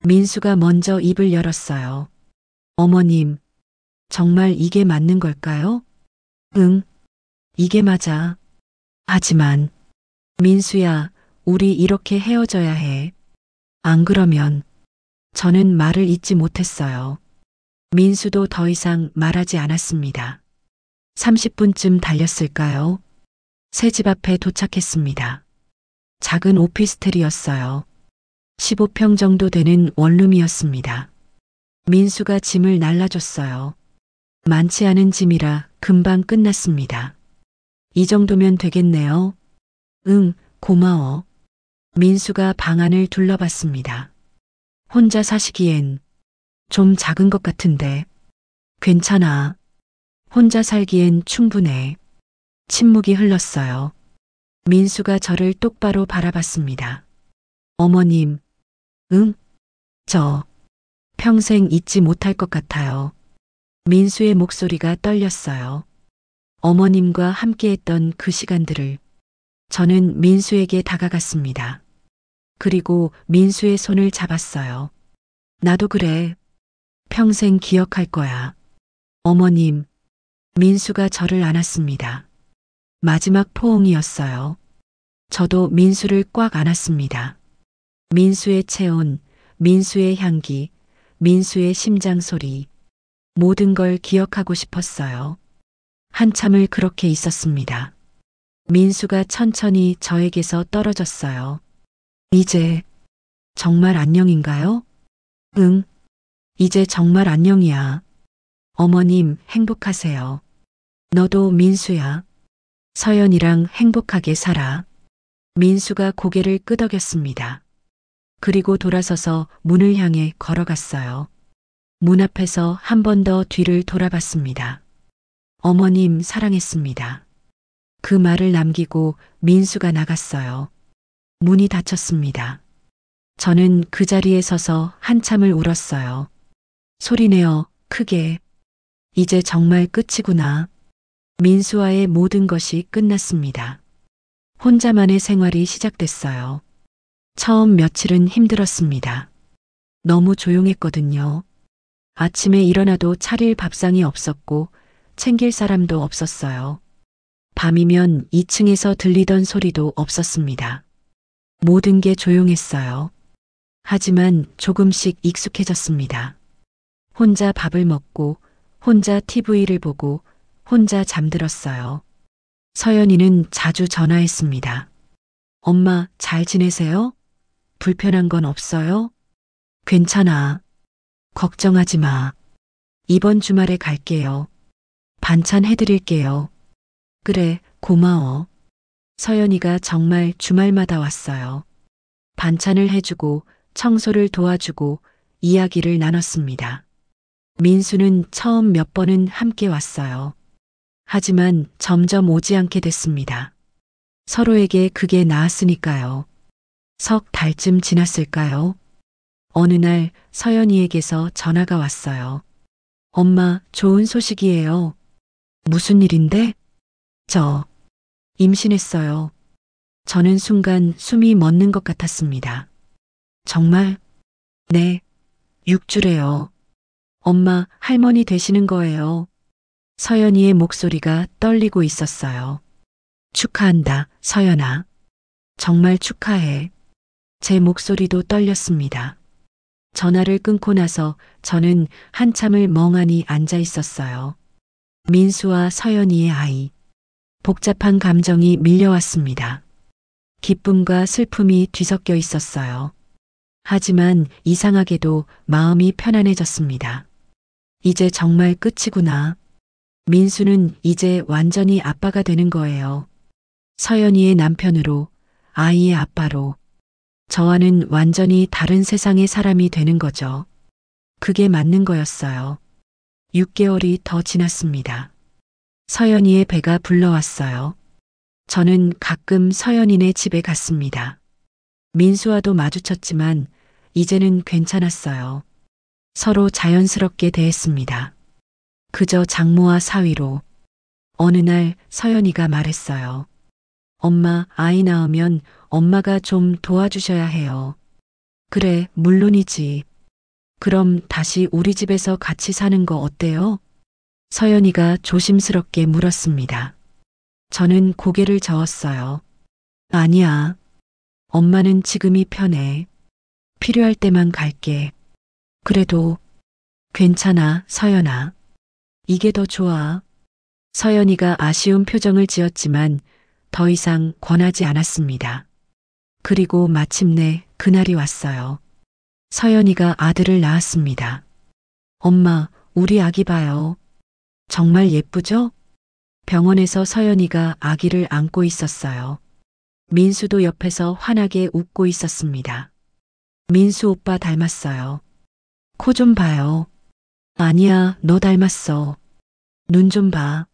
Speaker 3: 민수가 먼저 입을 열었어요. 어머님, 정말 이게 맞는 걸까요? 응, 이게 맞아. 하지만, 민수야, 우리 이렇게 헤어져야 해. 안 그러면, 저는 말을 잇지 못했어요. 민수도 더 이상 말하지 않았습니다. 30분쯤 달렸을까요? 새 집 앞에 도착했습니다. 작은 오피스텔이었어요. 15평 정도 되는 원룸이었습니다. 민수가 짐을 날라줬어요. 많지 않은 짐이라 금방 끝났습니다. 이 정도면 되겠네요. 응, 고마워. 민수가 방 안을 둘러봤습니다. 혼자 사시기엔 좀 작은 것 같은데. 괜찮아. 혼자 살기엔 충분해. 침묵이 흘렀어요. 민수가 저를 똑바로 바라봤습니다. 어머님, 응? 저 평생 잊지 못할 것 같아요. 민수의 목소리가 떨렸어요. 어머님과 함께했던 그 시간들을. 저는 민수에게 다가갔습니다. 그리고 민수의 손을 잡았어요. 나도 그래. 평생 기억할 거야. 어머님, 민수가 저를 안았습니다. 마지막 포옹이었어요. 저도 민수를 꽉 안았습니다. 민수의 체온, 민수의 향기, 민수의 심장 소리, 모든 걸 기억하고 싶었어요. 한참을 그렇게 있었습니다. 민수가 천천히 저에게서 떨어졌어요. 이제 정말 안녕인가요? 응, 이제 정말 안녕이야. 어머님, 행복하세요. 너도 민수야. 서연이랑 행복하게 살아. 민수가 고개를 끄덕였습니다. 그리고 돌아서서 문을 향해 걸어갔어요. 문 앞에서 한 번 더 뒤를 돌아봤습니다. 어머님, 사랑했습니다. 그 말을 남기고 민수가 나갔어요. 문이 닫혔습니다. 저는 그 자리에 서서 한참을 울었어요. 소리내어 크게. 이제 정말 끝이구나. 민수와의 모든 것이 끝났습니다. 혼자만의 생활이 시작됐어요. 처음 며칠은 힘들었습니다. 너무 조용했거든요. 아침에 일어나도 차릴 밥상이 없었고 챙길 사람도 없었어요. 밤이면 2층에서 들리던 소리도 없었습니다. 모든 게 조용했어요. 하지만 조금씩 익숙해졌습니다. 혼자 밥을 먹고, 혼자 TV를 보고, 혼자 잠들었어요. 서연이는 자주 전화했습니다. 엄마, 잘 지내세요? 불편한 건 없어요? 괜찮아. 걱정하지 마. 이번 주말에 갈게요. 반찬 해드릴게요. 그래, 고마워. 서연이가 정말 주말마다 왔어요. 반찬을 해주고, 청소를 도와주고, 이야기를 나눴습니다. 민수는 처음 몇 번은 함께 왔어요. 하지만 점점 오지 않게 됐습니다. 서로에게 그게 나았으니까요. 석 달쯤 지났을까요? 어느 날 서연이에게서 전화가 왔어요. 엄마, 좋은 소식이에요. 무슨 일인데? 저 임신했어요. 저는 순간 숨이 멎는 것 같았습니다. 정말? 네, 6주래요. 엄마, 할머니 되시는 거예요. 서연이의 목소리가 떨리고 있었어요. 축하한다, 서연아. 정말 축하해. 제 목소리도 떨렸습니다. 전화를 끊고 나서 저는 한참을 멍하니 앉아 있었어요. 민수와 서연이의 아이. 복잡한 감정이 밀려왔습니다. 기쁨과 슬픔이 뒤섞여 있었어요. 하지만 이상하게도 마음이 편안해졌습니다. 이제 정말 끝이구나. 민수는 이제 완전히 아빠가 되는 거예요. 서연이의 남편으로, 아이의 아빠로. 저와는 완전히 다른 세상의 사람이 되는 거죠. 그게 맞는 거였어요. 6개월이 더 지났습니다. 서연이의 배가 불러왔어요. 저는 가끔 서연이네 집에 갔습니다. 민수와도 마주쳤지만 이제는 괜찮았어요. 서로 자연스럽게 대했습니다. 그저 장모와 사위로. 어느 날 서연이가 말했어요. 엄마, 아이 낳으면 엄마가 좀 도와주셔야 해요. 그래, 물론이지. 그럼 다시 우리 집에서 같이 사는 거 어때요? 서연이가 조심스럽게 물었습니다. 저는 고개를 저었어요. 아니야. 엄마는 지금이 편해. 필요할 때만 갈게. 그래도 괜찮아, 서연아. 이게 더 좋아. 서연이가 아쉬운 표정을 지었지만 더 이상 권하지 않았습니다. 그리고 마침내 그날이 왔어요. 서연이가 아들을 낳았습니다. 엄마, 우리 아기 봐요. 정말 예쁘죠? 병원에서 서연이가 아기를 안고 있었어요. 민수도 옆에서 환하게 웃고 있었습니다. 민수 오빠 닮았어요. 코 좀 봐요. 아니야, 너 닮았어. 눈 좀 봐.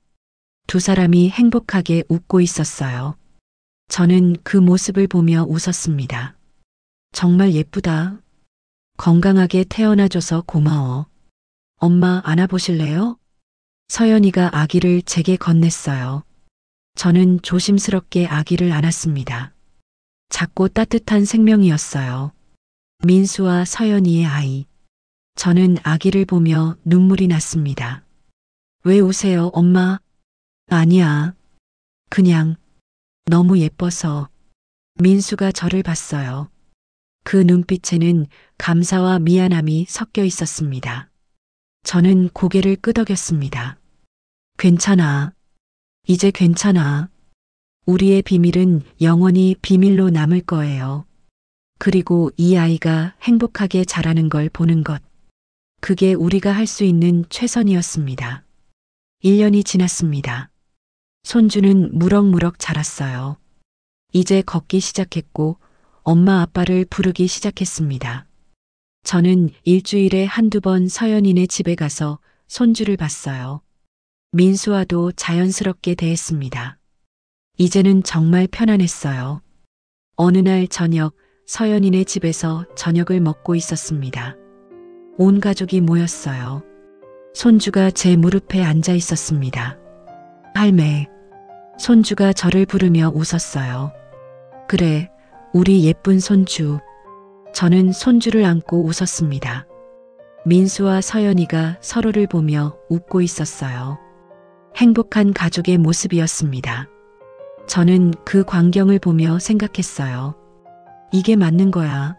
Speaker 3: 두 사람이 행복하게 웃고 있었어요. 저는 그 모습을 보며 웃었습니다. 정말 예쁘다. 건강하게 태어나줘서 고마워. 엄마 안아보실래요? 서연이가 아기를 제게 건넸어요. 저는 조심스럽게 아기를 안았습니다. 작고 따뜻한 생명이었어요. 민수와 서연이의 아이. 저는 아기를 보며 눈물이 났습니다. 왜 우세요, 엄마? 아니야. 그냥 너무 예뻐서. 민수가 저를 봤어요. 그 눈빛에는 감사와 미안함이 섞여 있었습니다. 저는 고개를 끄덕였습니다. 괜찮아. 이제 괜찮아. 우리의 비밀은 영원히 비밀로 남을 거예요. 그리고 이 아이가 행복하게 자라는 걸 보는 것. 그게 우리가 할 수 있는 최선이었습니다. 1년이 지났습니다. 손주는 무럭무럭 자랐어요. 이제 걷기 시작했고 엄마 아빠를 부르기 시작했습니다. 저는 일주일에 한두 번 서연이네 집에 가서 손주를 봤어요. 민수와도 자연스럽게 대했습니다. 이제는 정말 편안했어요. 어느 날 저녁 서연이네 집에서 저녁을 먹고 있었습니다. 온 가족이 모였어요. 손주가 제 무릎에 앉아 있었습니다. 할매, 손주가 저를 부르며 웃었어요. 그래, 우리 예쁜 손주. 저는 손주를 안고 웃었습니다. 민수와 서연이가 서로를 보며 웃고 있었어요. 행복한 가족의 모습이었습니다. 저는 그 광경을 보며 생각했어요. 이게 맞는 거야.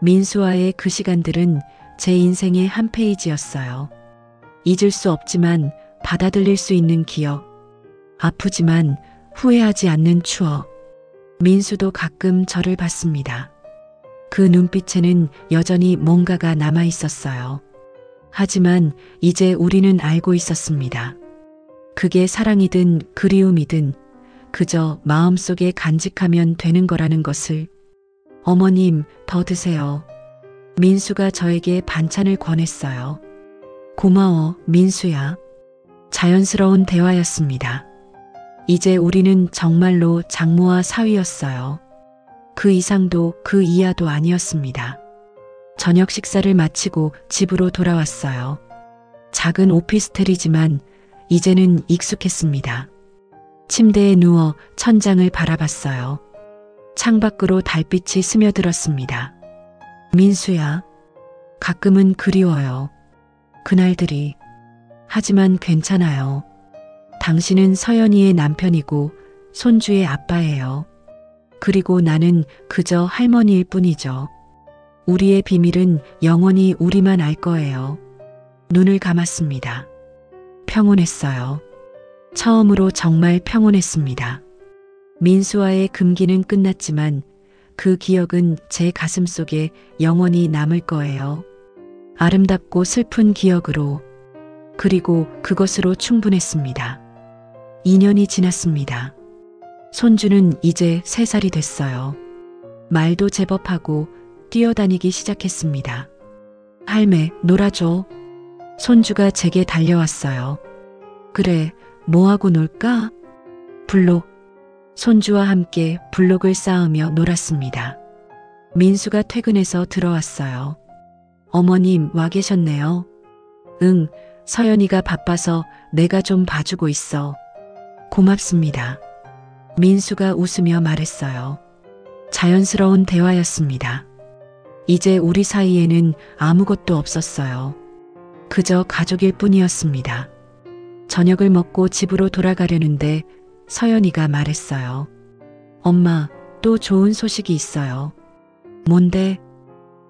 Speaker 3: 민수와의 그 시간들은 제 인생의 한 페이지였어요. 잊을 수 없지만 받아들일 수 있는 기억. 아프지만 후회하지 않는 추억. 민수도 가끔 저를 봤습니다. 그 눈빛에는 여전히 뭔가가 남아 있었어요. 하지만 이제 우리는 알고 있었습니다. 그게 사랑이든 그리움이든 그저 마음속에 간직하면 되는 거라는 것을. 어머님, 더 드세요. 민수가 저에게 반찬을 권했어요. 고마워, 민수야. 자연스러운 대화였습니다. 이제 우리는 정말로 장모와 사위였어요. 그 이상도 그 이하도 아니었습니다. 저녁 식사를 마치고 집으로 돌아왔어요. 작은 오피스텔이지만 이제는 익숙했습니다. 침대에 누워 천장을 바라봤어요. 창밖으로 달빛이 스며들었습니다. 민수야, 가끔은 그리워요. 그날들이. 하지만 괜찮아요. 당신은 서연이의 남편이고 손주의 아빠예요. 그리고 나는 그저 할머니일 뿐이죠. 우리의 비밀은 영원히 우리만 알 거예요. 눈을 감았습니다. 평온했어요. 처음으로 정말 평온했습니다. 민수와의 금기는 끝났지만 그 기억은 제 가슴 속에 영원히 남을 거예요. 아름답고 슬픈 기억으로. 그리고 그것으로 충분했습니다. 2년이 지났습니다. 손주는 이제 3살이 됐어요. 말도 제법 하고 뛰어다니기 시작했습니다. 할매, 놀아줘. 손주가 제게 달려왔어요. 그래, 뭐하고 놀까? 블록. 손주와 함께 블록을 쌓으며 놀았습니다. 민수가 퇴근해서 들어왔어요. 어머님, 와 계셨네요. 응, 서연이가 바빠서 내가 좀 봐주고 있어. 고맙습니다. 민수가 웃으며 말했어요. 자연스러운 대화였습니다. 이제 우리 사이에는 아무것도 없었어요. 그저 가족일 뿐이었습니다. 저녁을 먹고 집으로 돌아가려는데 서연이가 말했어요. 엄마, 또 좋은 소식이 있어요. 뭔데?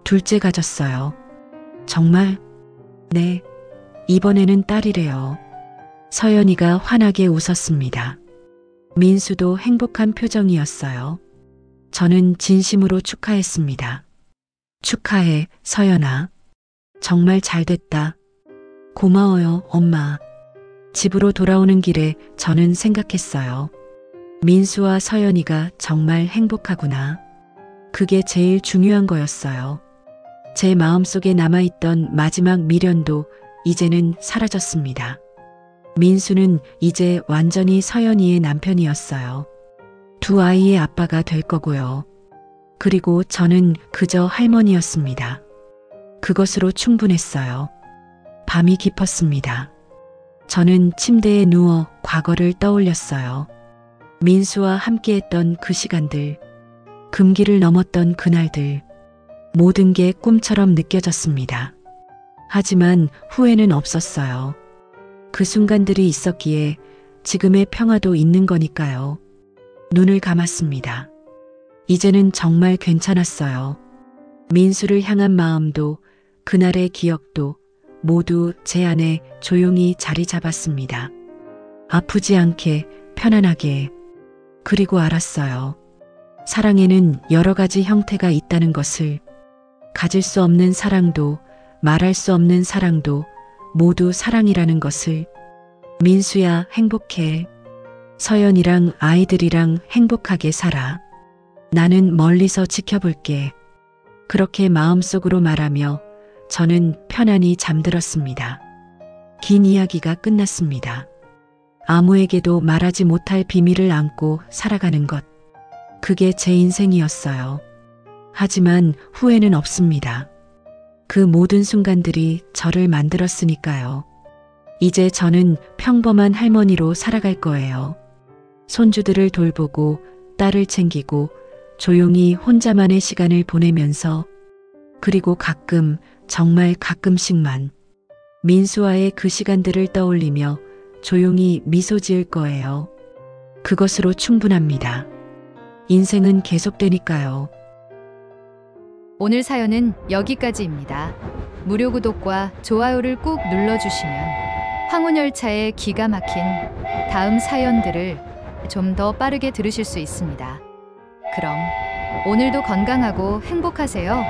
Speaker 3: 둘째 가졌어요. 정말? 네. 이번에는 딸이래요. 서연이가 환하게 웃었습니다. 민수도 행복한 표정이었어요. 저는 진심으로 축하했습니다. 축하해, 서연아. 정말 잘 됐다. 고마워요, 엄마. 집으로 돌아오는 길에 저는 생각했어요. 민수와 서연이가 정말 행복하구나. 그게 제일 중요한 거였어요. 제 마음속에 남아있던 마지막 미련도 이제는 사라졌습니다. 민수는 이제 완전히 서연이의 남편이었어요. 두 아이의 아빠가 될 거고요. 그리고 저는 그저 할머니였습니다. 그것으로 충분했어요. 밤이 깊었습니다. 저는 침대에 누워 과거를 떠올렸어요. 민수와 함께했던 그 시간들, 금기를 넘었던 그날들, 모든 게 꿈처럼 느껴졌습니다. 하지만 후회는 없었어요. 그 순간들이 있었기에 지금의 평화도 있는 거니까요. 눈을 감았습니다. 이제는 정말 괜찮았어요. 민수를 향한 마음도 그날의 기억도 모두 제 안에 조용히 자리 잡았습니다. 아프지 않게 편안하게. 그리고 알았어요. 사랑에는 여러 가지 형태가 있다는 것을. 가질 수 없는 사랑도 말할 수 없는 사랑도 모두 사랑이라는 것을. 민수야, 행복해. 서연이랑 아이들이랑 행복하게 살아. 나는 멀리서 지켜볼게. 그렇게 마음속으로 말하며 저는 편안히 잠들었습니다. 긴 이야기가 끝났습니다. 아무에게도 말하지 못할 비밀을 안고 살아가는 것. 그게 제 인생이었어요. 하지만 후회는 없습니다. 그 모든 순간들이 저를 만들었으니까요. 이제 저는 평범한 할머니로 살아갈 거예요. 손주들을 돌보고 딸을 챙기고 조용히 혼자만의 시간을 보내면서 그리고 가끔, 정말 가끔씩만 민수와의 그 시간들을 떠올리며 조용히 미소 지을 거예요. 그것으로 충분합니다. 인생은 계속되니까요.
Speaker 5: 오늘 사연은 여기까지입니다. 무료 구독과 좋아요를 꾹 눌러주시면 황혼열차의 기가 막힌 다음 사연들을 좀 더 빠르게 들으실 수 있습니다. 그럼 오늘도 건강하고 행복하세요.